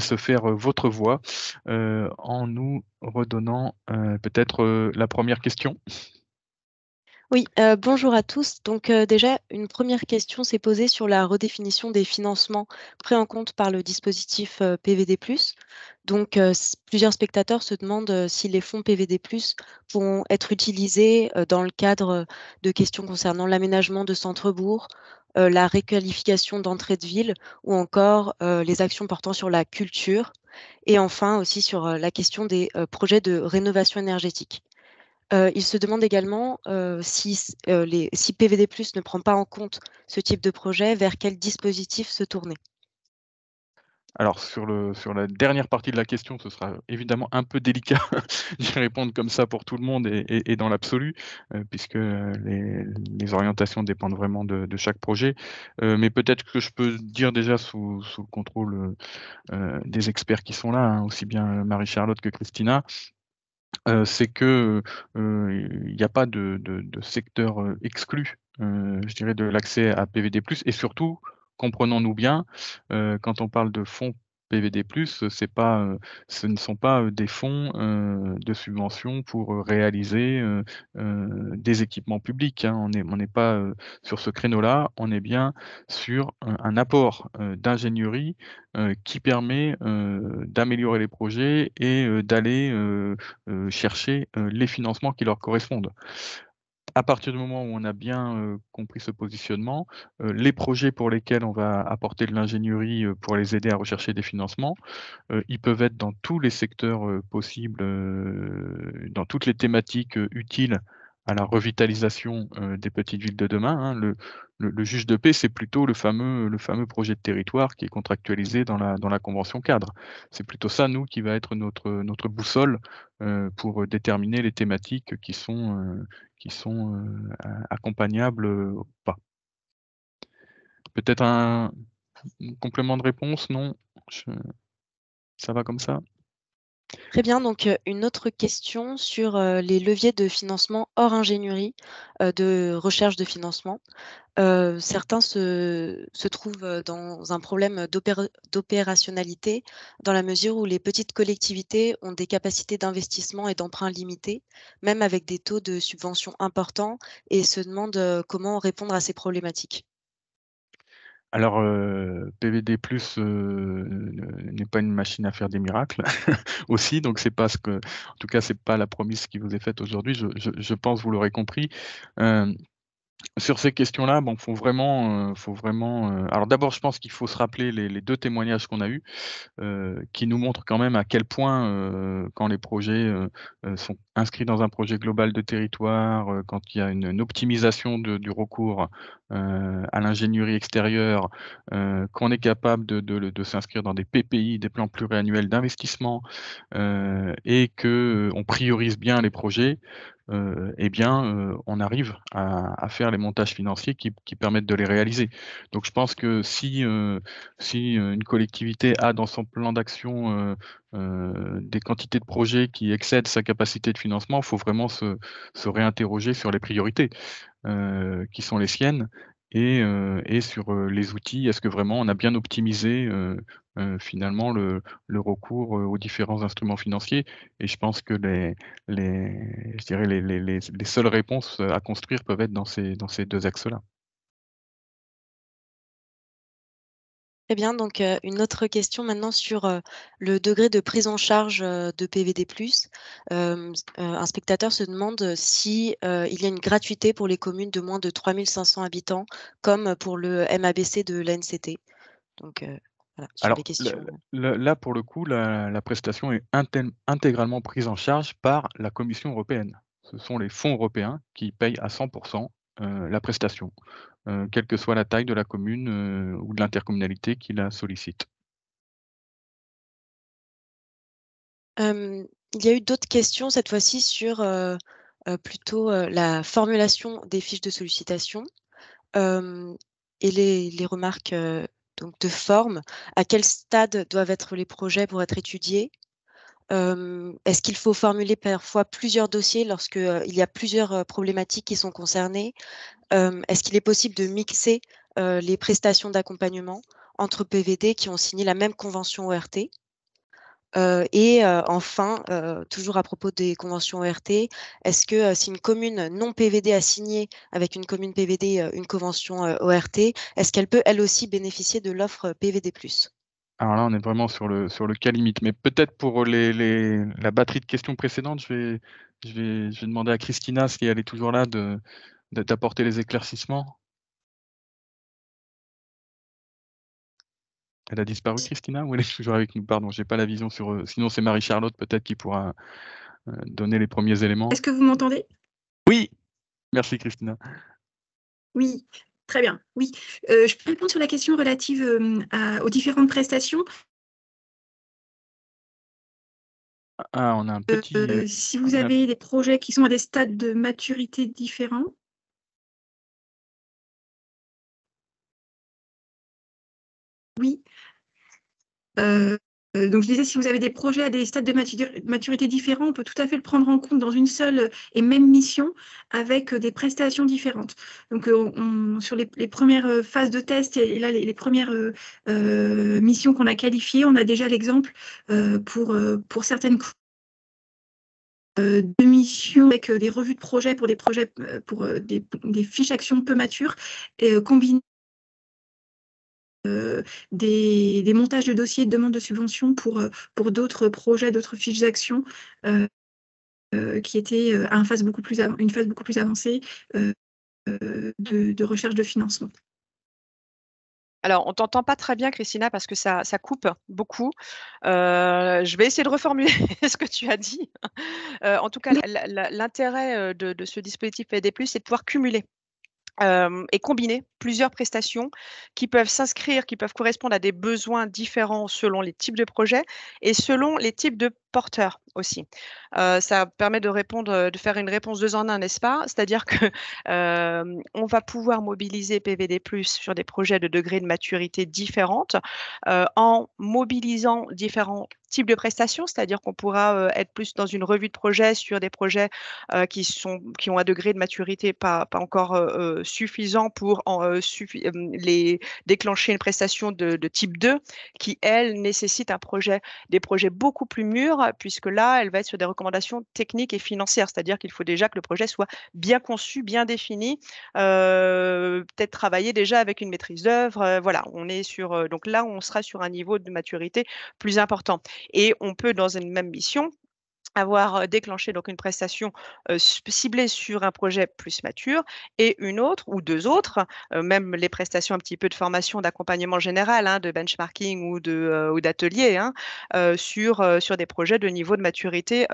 se faire votre voix en nous redonnant peut-être la première question. Oui, bonjour à tous. Donc déjà, une première question s'est posée sur la redéfinition des financements pris en compte par le dispositif PVD+. Donc plusieurs spectateurs se demandent si les fonds PVD+ pourront être utilisés dans le cadre de questions concernant l'aménagement de centres-bourgs, la réqualification d'entrées de ville ou encore les actions portant sur la culture et enfin aussi sur la question des projets de rénovation énergétique. Il se demande également si PVD+ ne prend pas en compte ce type de projet, vers quel dispositif se tourner? Alors sur la dernière partie de la question, ce sera évidemment un peu délicat d'y répondre comme ça pour tout le monde et dans l'absolu, puisque, les orientations dépendent vraiment de chaque projet. Mais peut-être que je peux dire déjà sous le contrôle, des experts qui sont là, hein, aussi bien Marie-Charlotte que Christina, c'est que, il n'y a pas de secteur, exclu, je dirais de l'accès à PVD+, et surtout, comprenons-nous bien, quand on parle de fonds PVD+, c'est pas, ce ne sont pas, des fonds, de subvention pour, réaliser, des équipements publics, hein. On n'est pas, sur ce créneau-là, on est bien sur un apport, d'ingénierie, qui permet, d'améliorer les projets et d'aller, chercher, les financements qui leur correspondent. À partir du moment où on a bien, compris ce positionnement, les projets pour lesquels on va apporter de l'ingénierie, pour les aider à rechercher des financements, ils peuvent être dans tous les secteurs, possibles, dans toutes les thématiques, utiles à la revitalisation, des petites villes de demain, hein. Le juge de paix, c'est plutôt le fameux projet de territoire qui est contractualisé dans la convention cadre. C'est plutôt ça, nous, qui va être notre boussole, pour déterminer les thématiques qui sont accompagnables, ou pas. Peut-être un complément de réponse? Non? Je Ça va comme ça? Très bien, donc une autre question sur, les leviers de financement hors ingénierie, de recherche de financement. Certains se trouvent, dans un problème d'opérationnalité, dans la mesure où les petites collectivités ont des capacités d'investissement et d'emprunt limitées, même avec des taux de subvention importants et se demandent, comment répondre à ces problématiques. Alors, PVD+, n'est pas une machine à faire des miracles aussi, donc c'est pas ce que en tout cas, c'est pas la promesse qui vous est faite aujourd'hui, je pense, vous l'aurez compris. Hem Sur ces questions-là, bon, faut vraiment, alors d'abord, je pense qu'il faut se rappeler les 2 témoignages qu'on a eus, qui nous montrent quand même à quel point, quand les projets, sont inscrits dans un projet global de territoire, quand il y a une optimisation du recours, à l'ingénierie extérieure, qu'on est capable de s'inscrire dans des PPI, des plans pluriannuels d'investissement, et que, on priorise bien les projets, eh bien, on arrive à faire les montages financiers qui permettent de les réaliser. Donc je pense que si une collectivité a dans son plan d'action, des quantités de projets qui excèdent sa capacité de financement, il faut vraiment se réinterroger sur les priorités, qui sont les siennes et sur, les outils. Est-ce que vraiment on a bien optimisé, finalement le recours, aux différents instruments financiers? Et je pense que je dirais les seules réponses, à construire peuvent être dans ces 2 axes-là. Très bien, donc une autre question maintenant sur, le degré de prise en charge, de PVD+. Un spectateur se demande si, il y a une gratuité pour les communes de moins de 3 500 habitants, comme pour le MABC de l'ANCT. Donc voilà, sur les Alors le questions. le là, pour le coup, la prestation est intégralement prise en charge par la Commission européenne. Ce sont les fonds européens qui payent à 100 la prestation, quelle que soit la taille de la commune, ou de l'intercommunalité qui la sollicite. Il y a eu d'autres questions, cette fois-ci sur, plutôt, la formulation des fiches de sollicitation, hem et les remarques, donc de forme. À quel stade doivent être les projets pour être étudiés? Est-ce qu'il faut formuler parfois plusieurs dossiers lorsque, il y a plusieurs, problématiques qui sont concernées? Est-ce qu'il est possible de mixer, les prestations d'accompagnement entre PVD qui ont signé la même convention ORT? Enfin, toujours à propos des conventions ORT, est-ce que si une commune non PVD a signé avec une commune PVD une convention ORT, est-ce qu'elle peut elle aussi bénéficier de l'offre PVD+? Alors là, on est vraiment sur le cas limite. Mais peut-être pour la batterie de questions précédentes, je vais demander à Christina, si elle est toujours là, d'apporter les éclaircissements. Elle a disparu, Christina, ou elle est toujours avec nous? Pardon, j'ai pas la vision sur. Sinon, c'est Marie-Charlotte peut-être qui pourra donner les premiers éléments. Est-ce que vous m'entendez? Oui, merci Christina. Oui, très bien. Oui, je peux répondre sur la question relative aux différentes prestations. Ah, on a un petit. Si vous avez des projets qui sont à des stades de maturité différents. Oui. Donc, je disais, si vous avez des projets à des stades de maturité différents, on peut tout à fait le prendre en compte dans une seule et même mission avec des prestations différentes. Donc, sur les premières phases de test et là, les premières missions qu'on a qualifiées, on a déjà l'exemple pour certaines de missions avec des revues de projets pour des projets, pour des fiches actions peu matures, combinées des montages de dossiers de demande de subvention pour d'autres projets, d'autres fiches d'actions qui étaient à une phase beaucoup plus avancée de recherche de financement. Alors, on t'entend pas très bien, Christina, parce que ça coupe beaucoup. Je vais essayer de reformuler ce que tu as dit. En tout cas, l'intérêt de ce dispositif PVD+, c'est de pouvoir cumuler et combiner plusieurs prestations qui peuvent s'inscrire, qui peuvent correspondre à des besoins différents selon les types de projets et selon les types de porteurs aussi. Ça permet de faire une réponse 2 en 1, n'est-ce pas? C'est-à-dire que on va pouvoir mobiliser PVD+ sur des projets de degrés de maturité différentes en mobilisant différents types de prestations, c'est-à-dire qu'on pourra être plus dans une revue de projet sur des projets qui ont un degré de maturité pas encore suffisant pour les déclencher une prestation de type 2 qui, elle, nécessite des projets beaucoup plus mûrs, puisque là, elle va être sur des recommandations techniques et financières, c'est-à-dire qu'il faut déjà que le projet soit bien conçu, bien défini, peut-être travailler déjà avec une maîtrise d'œuvre. Voilà, on est sur donc là, on sera sur un niveau de maturité plus important. Et on peut, dans une même mission, avoir déclenché donc une prestation ciblée sur un projet plus mature et une autre ou 2 autres, même les prestations un petit peu de formation, d'accompagnement général, hein, de benchmarking ou d'atelier, hein, sur des projets de niveau de maturité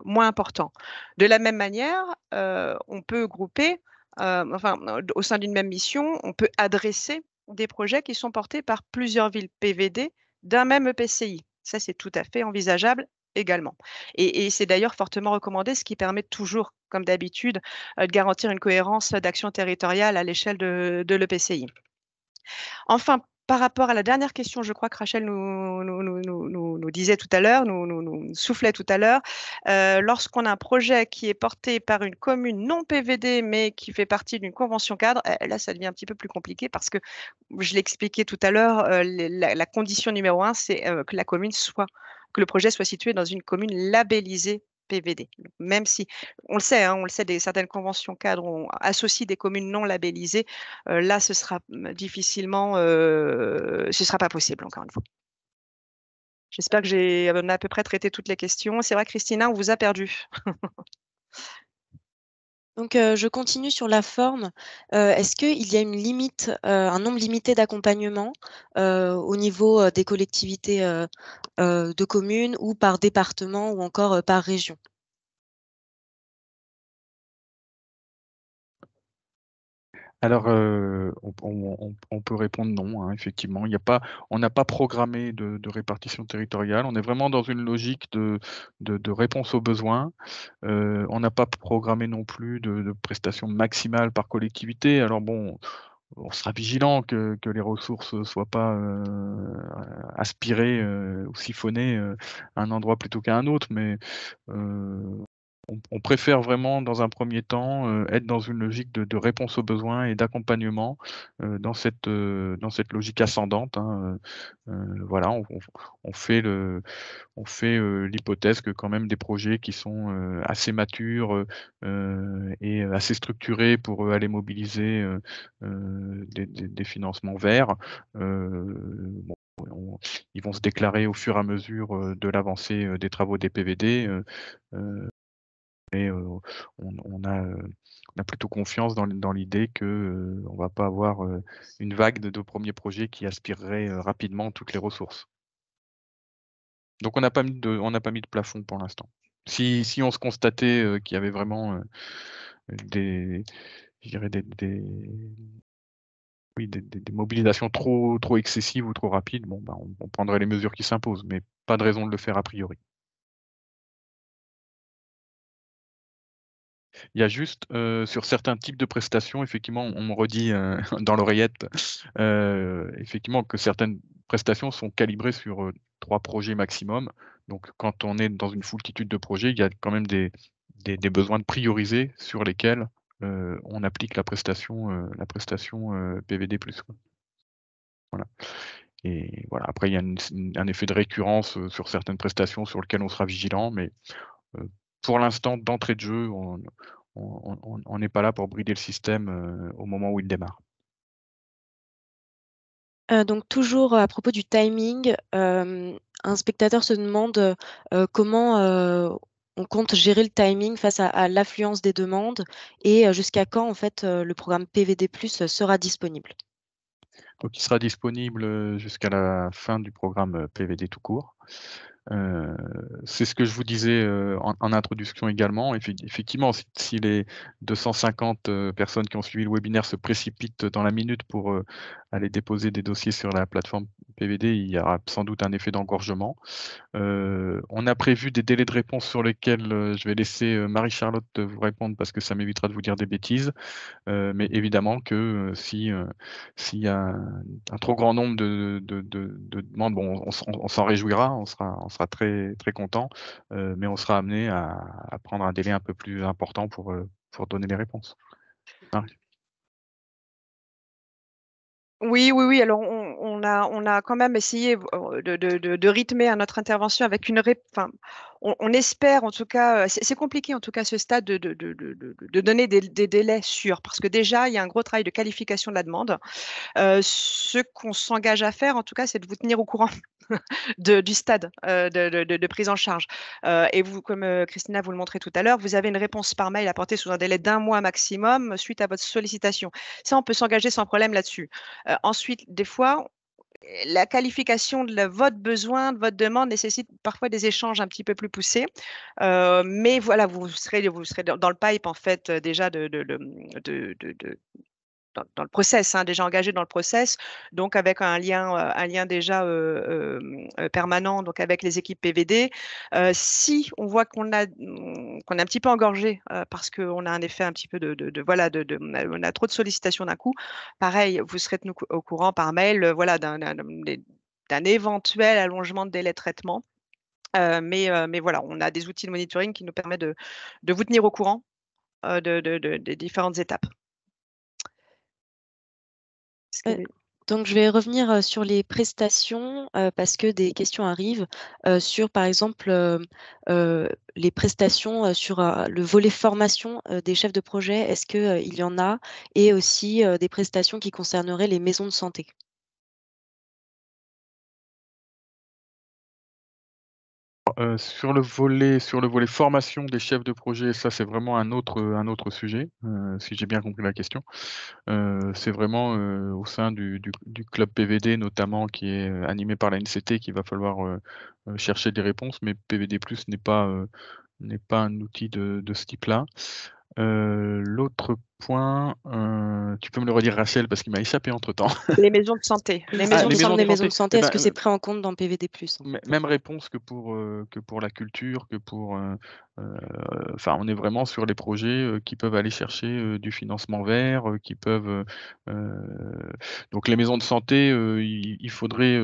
moins important. De la même manière, on peut grouper, au sein d'une même mission, on peut adresser des projets qui sont portés par plusieurs villes PVD d'un même EPCI. Ça, c'est tout à fait envisageable également. Et c'est d'ailleurs fortement recommandé, ce qui permet toujours, comme d'habitude, de garantir une cohérence d'action territoriale à l'échelle de l'EPCI. Enfin, par rapport à la dernière question, je crois que Rachel nous disait tout à l'heure, nous soufflait tout à l'heure, lorsqu'on a un projet qui est porté par une commune non PVD, mais qui fait partie d'une convention cadre, là, ça devient un petit peu plus compliqué parce que, je l'ai expliqué tout à l'heure, la condition numéro 1, c'est que le projet soit situé dans une commune labellisée PVD. Donc, même si, on le sait, certaines conventions cadres associent des communes non labellisées, là, ce sera difficilement, ce sera pas possible, encore une fois. J'espère que on a à peu près traité toutes les questions. C'est vrai, Christina, on vous a perdu. Donc, je continue sur la forme. Est-ce qu'il y a une limite, un nombre limité d'accompagnements au niveau des collectivités de communes ou par département ou encore par région? Alors, on peut répondre non, hein, effectivement. On n'a pas programmé de répartition territoriale. On est vraiment dans une logique de réponse aux besoins. On n'a pas programmé non plus de prestations maximales par collectivité. Alors bon, on sera vigilant que les ressources ne soient pas aspirées ou siphonnées à un endroit plutôt qu'à un autre, mais on préfère vraiment, dans un premier temps, être dans une logique de réponse aux besoins et d'accompagnement, dans cette logique ascendante, hein, voilà, on fait l'hypothèse que quand même des projets qui sont, assez matures, et assez structurés pour, aller mobiliser, des financements verts, bon, ils vont se déclarer au fur et à mesure, de l'avancée, des travaux des PVD, et on a plutôt confiance dans l'idée que, on va pas avoir, une vague de premiers projets qui aspireraient, rapidement toutes les ressources. Donc on n'a pas mis de plafond pour l'instant. Si on se constatait, qu'il y avait vraiment, des je dirais des mobilisations trop excessives ou trop rapides, bon, bah, on prendrait les mesures qui s'imposent, mais pas de raison de le faire a priori. Il y a juste, sur certains types de prestations, effectivement, on me redit, dans l'oreillette, effectivement que certaines prestations sont calibrées sur, 3 projets maximum. Donc quand on est dans une foultitude de projets, il y a quand même des besoins de prioriser sur lesquels, on applique la prestation, PVD+, quoi. Voilà, et voilà, après il y a un effet de récurrence, sur certaines prestations sur lesquelles on sera vigilant, mais pour l'instant, d'entrée de jeu, on n'est pas là pour brider le système, au moment où il démarre. Donc toujours à propos du timing, un spectateur se demande, comment, on compte gérer le timing face à l'affluence des demandes et jusqu'à quand en fait, le programme PVD+ sera disponible? Donc il sera disponible, jusqu'à la fin du programme, PVD tout court. Heu, c'est ce que je vous disais, en introduction également. Effectivement, si les 250, personnes qui ont suivi le webinaire se précipitent dans la minute pour, aller déposer des dossiers sur la plateforme PVD, il y aura sans doute un effet d'engorgement. On a prévu des délais de réponse sur lesquels, je vais laisser, Marie-Charlotte, vous répondre parce que ça m'évitera de vous dire des bêtises. Mais évidemment que, s'il y a un trop grand nombre de demandes, bon, on s'en réjouira, on sera très, très content, mais on sera amené à prendre un délai un peu plus important pour donner les réponses. Marie? Oui, oui, oui. Alors, on a quand même essayé de rythmer notre intervention avec enfin, on espère en tout cas, c'est compliqué en tout cas à ce stade de donner des délais sûrs, parce que déjà, il y a un gros travail de qualification de la demande. Ce qu'on s'engage à faire, en tout cas, c'est de vous tenir au courant du stade de prise en charge. Et vous, comme Christina vous le montrait tout à l'heure, vous avez une réponse par mail apportée sous un délai d'1 mois maximum suite à votre sollicitation. Ça, on peut s'engager sans problème là-dessus. Ensuite, des fois, la qualification de votre besoin, de votre demande nécessite parfois des échanges un petit peu plus poussés. Mais voilà, vous serez dans le pipe en fait déjà dans le process, hein, déjà engagé dans le process, donc avec un lien déjà, permanent, donc avec les équipes PVD. Si on voit qu'on est un petit peu engorgé, parce qu'on a un effet un petit peu voilà, on a trop de sollicitations d'un coup, pareil, vous serez tenus au courant par mail, voilà, d'un éventuel allongement de délai de traitement. Mais voilà, on a des outils de monitoring qui nous permettent de vous tenir au courant, des différentes étapes. Donc je vais revenir, sur les prestations, parce que des questions arrivent, sur par exemple, les prestations, sur, le volet formation, des chefs de projet. Est-ce que, il y en a? Et aussi, des prestations qui concerneraient les maisons de santé? Sur le volet formation des chefs de projet, ça c'est vraiment un autre sujet, si j'ai bien compris la question. C'est vraiment, au sein du club PVD notamment qui est, animé par la NCT qu'il va falloir, chercher des réponses, mais PVD+ n'est pas un outil de ce type-là. L'autre point, tu peux me le redire, Rachel, parce qu'il m'a échappé entre-temps? Les maisons de santé. Les Les maisons maisons de de santé, santé. les maisons de santé, Eh est-ce ben, que c'est pris en compte dans PVD+, en fait? même réponse que pour la culture, que pour, enfin, on est vraiment sur les projets, qui peuvent aller chercher, du financement vert, qui peuvent, donc les maisons de santé, il faudrait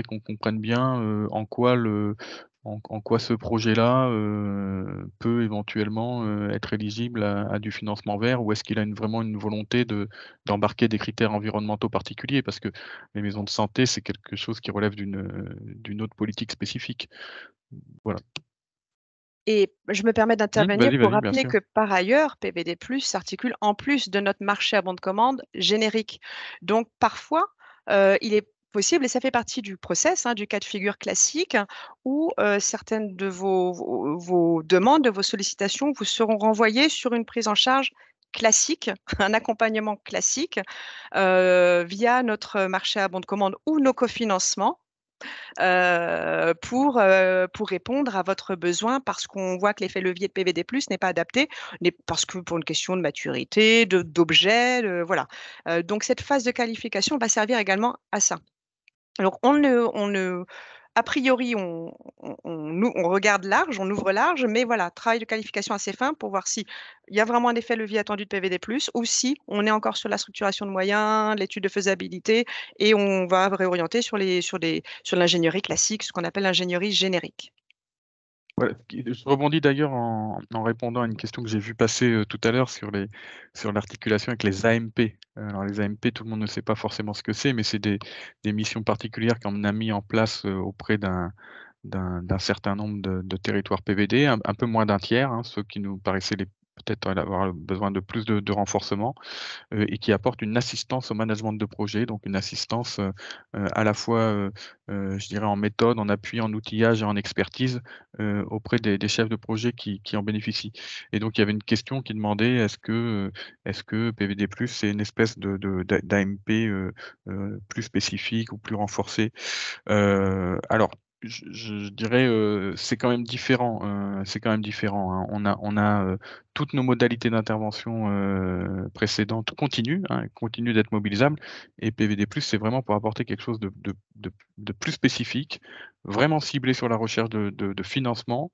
qu'on comprenne bien, en quoi en quoi ce projet-là peut éventuellement être éligible à du financement vert, ou est-ce qu'il a vraiment une volonté d'embarquer des critères environnementaux particuliers? Parce que les maisons de santé, c'est quelque chose qui relève d'une autre politique spécifique. Voilà. Et je me permets d'intervenir Vas-y, pour vas-y, bien rappeler sûr. que par ailleurs, PVD+ s'articule en plus de notre marché à bon de commande générique. Donc parfois, il est possible, et ça fait partie du process, hein, du cas de figure classique, où certaines de vos demandes, de vos sollicitations vous seront renvoyées sur une prise en charge classique, un accompagnement classique, via notre marché à bon de commande ou nos cofinancements, pour répondre à votre besoin, parce qu'on voit que l'effet levier de PVD+ n'est pas adapté, parce que pour une question de maturité, d'objet, voilà. Donc cette phase de qualification va servir également à ça. Alors a priori, on regarde large, on ouvre large, mais voilà, travail de qualification assez fin pour voir s'il y a vraiment un effet levier attendu de PVD+, ou si on est encore sur la structuration de moyens, l'étude de faisabilité, et on va réorienter sur l'ingénierie classique, ce qu'on appelle l'ingénierie générique. Voilà, je rebondis d'ailleurs en répondant à une question que j'ai vue passer tout à l'heure sur l'articulation avec les AMP. Alors les AMP, tout le monde ne sait pas forcément ce que c'est, mais c'est des missions particulières qu'on a mis en place auprès d'un certain nombre de territoires PVD, un peu moins d'un tiers, hein, ceux qui nous paraissaient peut-être avoir besoin de plus de renforcement, et qui apporte une assistance au management de projet, donc une assistance à la fois, je dirais en méthode, en appui, en outillage et en expertise auprès des chefs de projet qui en bénéficient. Et donc il y avait une question qui demandait est-ce que PVD+, c'est une espèce d'AMP plus spécifique ou plus renforcée? Alors, je dirais, c'est quand même différent, hein. On a toutes nos modalités d'intervention précédentes continuent d'être mobilisables, et PVD+, c'est vraiment pour apporter quelque chose de plus spécifique, vraiment ciblé sur la recherche de financement,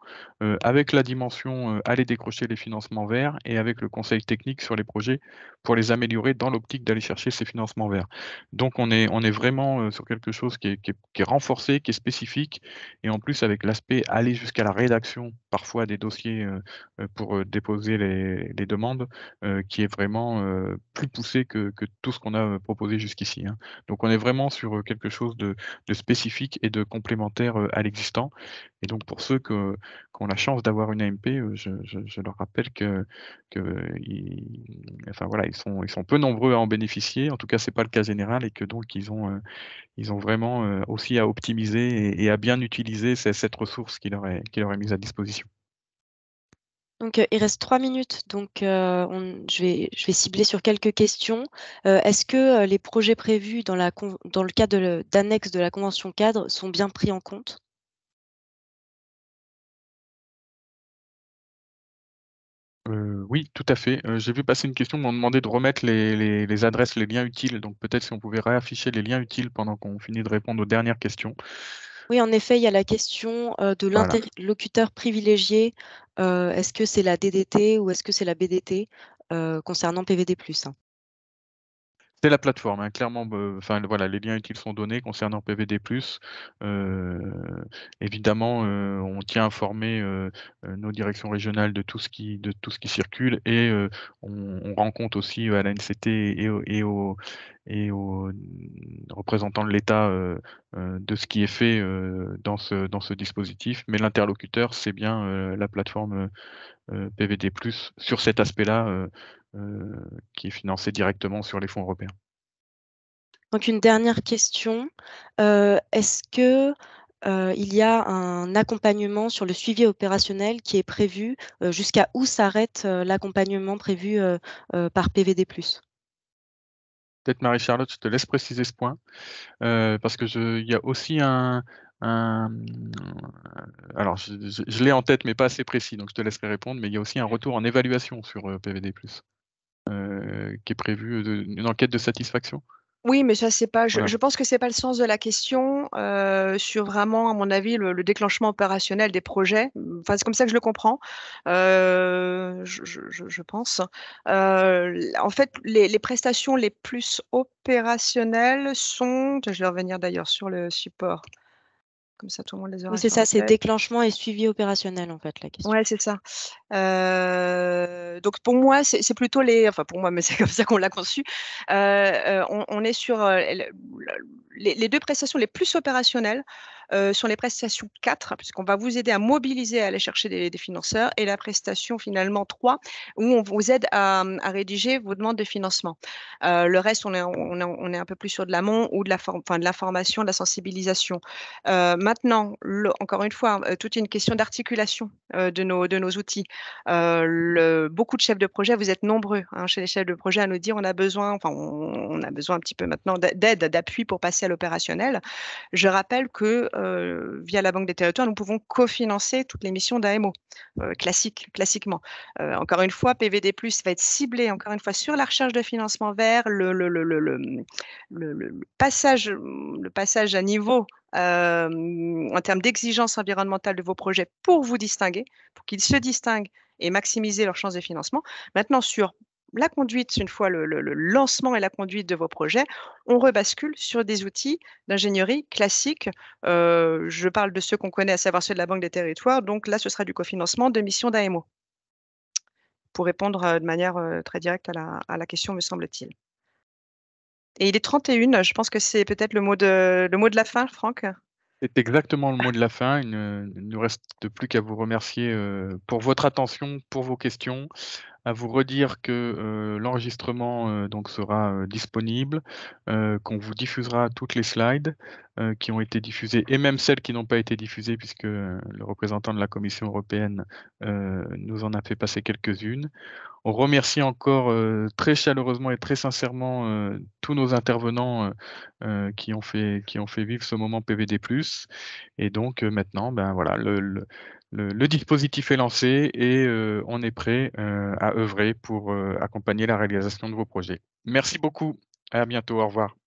avec la dimension aller décrocher les financements verts, et avec le conseil technique sur les projets pour les améliorer dans l'optique d'aller chercher ces financements verts. Donc on est vraiment sur quelque chose qui est renforcé, qui est spécifique, et en plus avec l'aspect aller jusqu'à la rédaction parfois des dossiers pour déposer les demandes, qui est vraiment plus poussé que tout ce qu'on a proposé jusqu'ici, hein. Donc on est vraiment sur quelque chose de spécifique et de complémentaire à l'existant. Et donc pour ceux qui ont la chance d'avoir une AMP, je leur rappelle enfin voilà, ils sont peu nombreux à en bénéficier. En tout cas, c'est pas le cas général, et que donc ils ont vraiment aussi à optimiser et à bien utiliser cette ressource qui leur est mise à disposition. Donc, il reste 3 minutes, donc je vais cibler sur quelques questions. Est-ce que les projets prévus dans le cadre d'annexe de la convention cadre sont bien pris en compte? Oui, tout à fait. J'ai vu passer une question, m'ont demandé de remettre les adresses, les liens utiles. Donc peut-être si on pouvait réafficher les liens utiles pendant qu'on finit de répondre aux dernières questions. Oui, en effet, il y a la question de Voilà. l'interlocuteur privilégié. Est-ce que c'est la DDT ou est-ce que c'est la BDT concernant PVD+, hein? C'est la plateforme, hein, clairement, enfin voilà, les liens utiles sont donnés concernant PVD+. Évidemment, on tient à informer nos directions régionales de tout ce qui circule, et on rend compte aussi à l'ANCT et aux représentants de l'État de ce qui est fait dans ce dispositif. Mais l'interlocuteur, c'est bien la plateforme PVD+, sur cet aspect-là, qui est financé directement sur les fonds européens. Donc une dernière question, est-ce que, il y a un accompagnement sur le suivi opérationnel qui est prévu? Jusqu'à où s'arrête l'accompagnement prévu par PVD+? Peut-être Marie-Charlotte, je te laisse préciser ce point, parce il y a aussi alors je l'ai en tête, mais pas assez précis, donc je te laisserai répondre, mais il y a aussi un retour en évaluation sur PVD+, qui est prévu, une enquête de satisfaction. Oui, mais ça, c'est pas. Voilà. Je pense que c'est pas le sens de la question sur vraiment, à mon avis, le déclenchement opérationnel des projets. Enfin, c'est comme ça que je le comprends. Je pense. En fait, les prestations les plus opérationnelles sont. Je vais revenir d'ailleurs sur le support Comme ça, tout le monde les aura Oui, c'est sur ça, la c'est tête. déclenchement et suivi opérationnel, en fait, la question. Ouais, c'est ça. Donc pour moi, c'est plutôt enfin pour moi, mais c'est comme ça qu'on l'a conçu. On est sur les deux prestations les plus opérationnelles sont les prestations 4, puisqu'on va vous aider à mobiliser, à aller chercher des financeurs, et la prestation finalement 3, où on vous aide à rédiger vos demandes de financement. Le reste, on est un peu plus sur de l'amont ou de l'information, de la sensibilisation. Maintenant, encore une fois, toute une question d'articulation de nos outils. Beaucoup de chefs de projet, vous êtes nombreux chez les chefs de projet à nous dire on a besoin un petit peu maintenant d'aide, d'appui pour passer à l'opérationnel. Je rappelle que via la Banque des Territoires, nous pouvons cofinancer toutes les missions d'AMO classiquement. Encore une fois, PVD+ va être ciblé encore une fois sur la recherche de financement vert, le passage à niveau en termes d'exigence environnementale de vos projets pour vous distinguer, pour qu'ils se distinguent et maximiser leurs chances de financement. Maintenant, sur la conduite, une fois le lancement et la conduite de vos projets, on rebascule sur des outils d'ingénierie classiques. Je parle de ceux qu'on connaît, à savoir ceux de la Banque des Territoires. Donc là, ce sera du cofinancement de missions d'AMO, pour répondre de manière très directe à la question, me semble-t-il. Et il est 31, je pense que c'est peut-être le mot de la fin, Franck. C'est exactement le mot de la fin. Il ne nous reste plus qu'à vous remercier pour votre attention, pour vos questions, à vous redire que l'enregistrement donc sera disponible, qu'on vous diffusera toutes les slides qui ont été diffusées et même celles qui n'ont pas été diffusées puisque le représentant de la Commission européenne nous en a fait passer quelques-unes. On remercie encore très chaleureusement et très sincèrement tous nos intervenants qui ont fait vivre ce moment PVD+. Et donc maintenant, ben voilà, le dispositif est lancé et on est prêt à œuvrer pour accompagner la réalisation de vos projets. Merci beaucoup. À bientôt. Au revoir.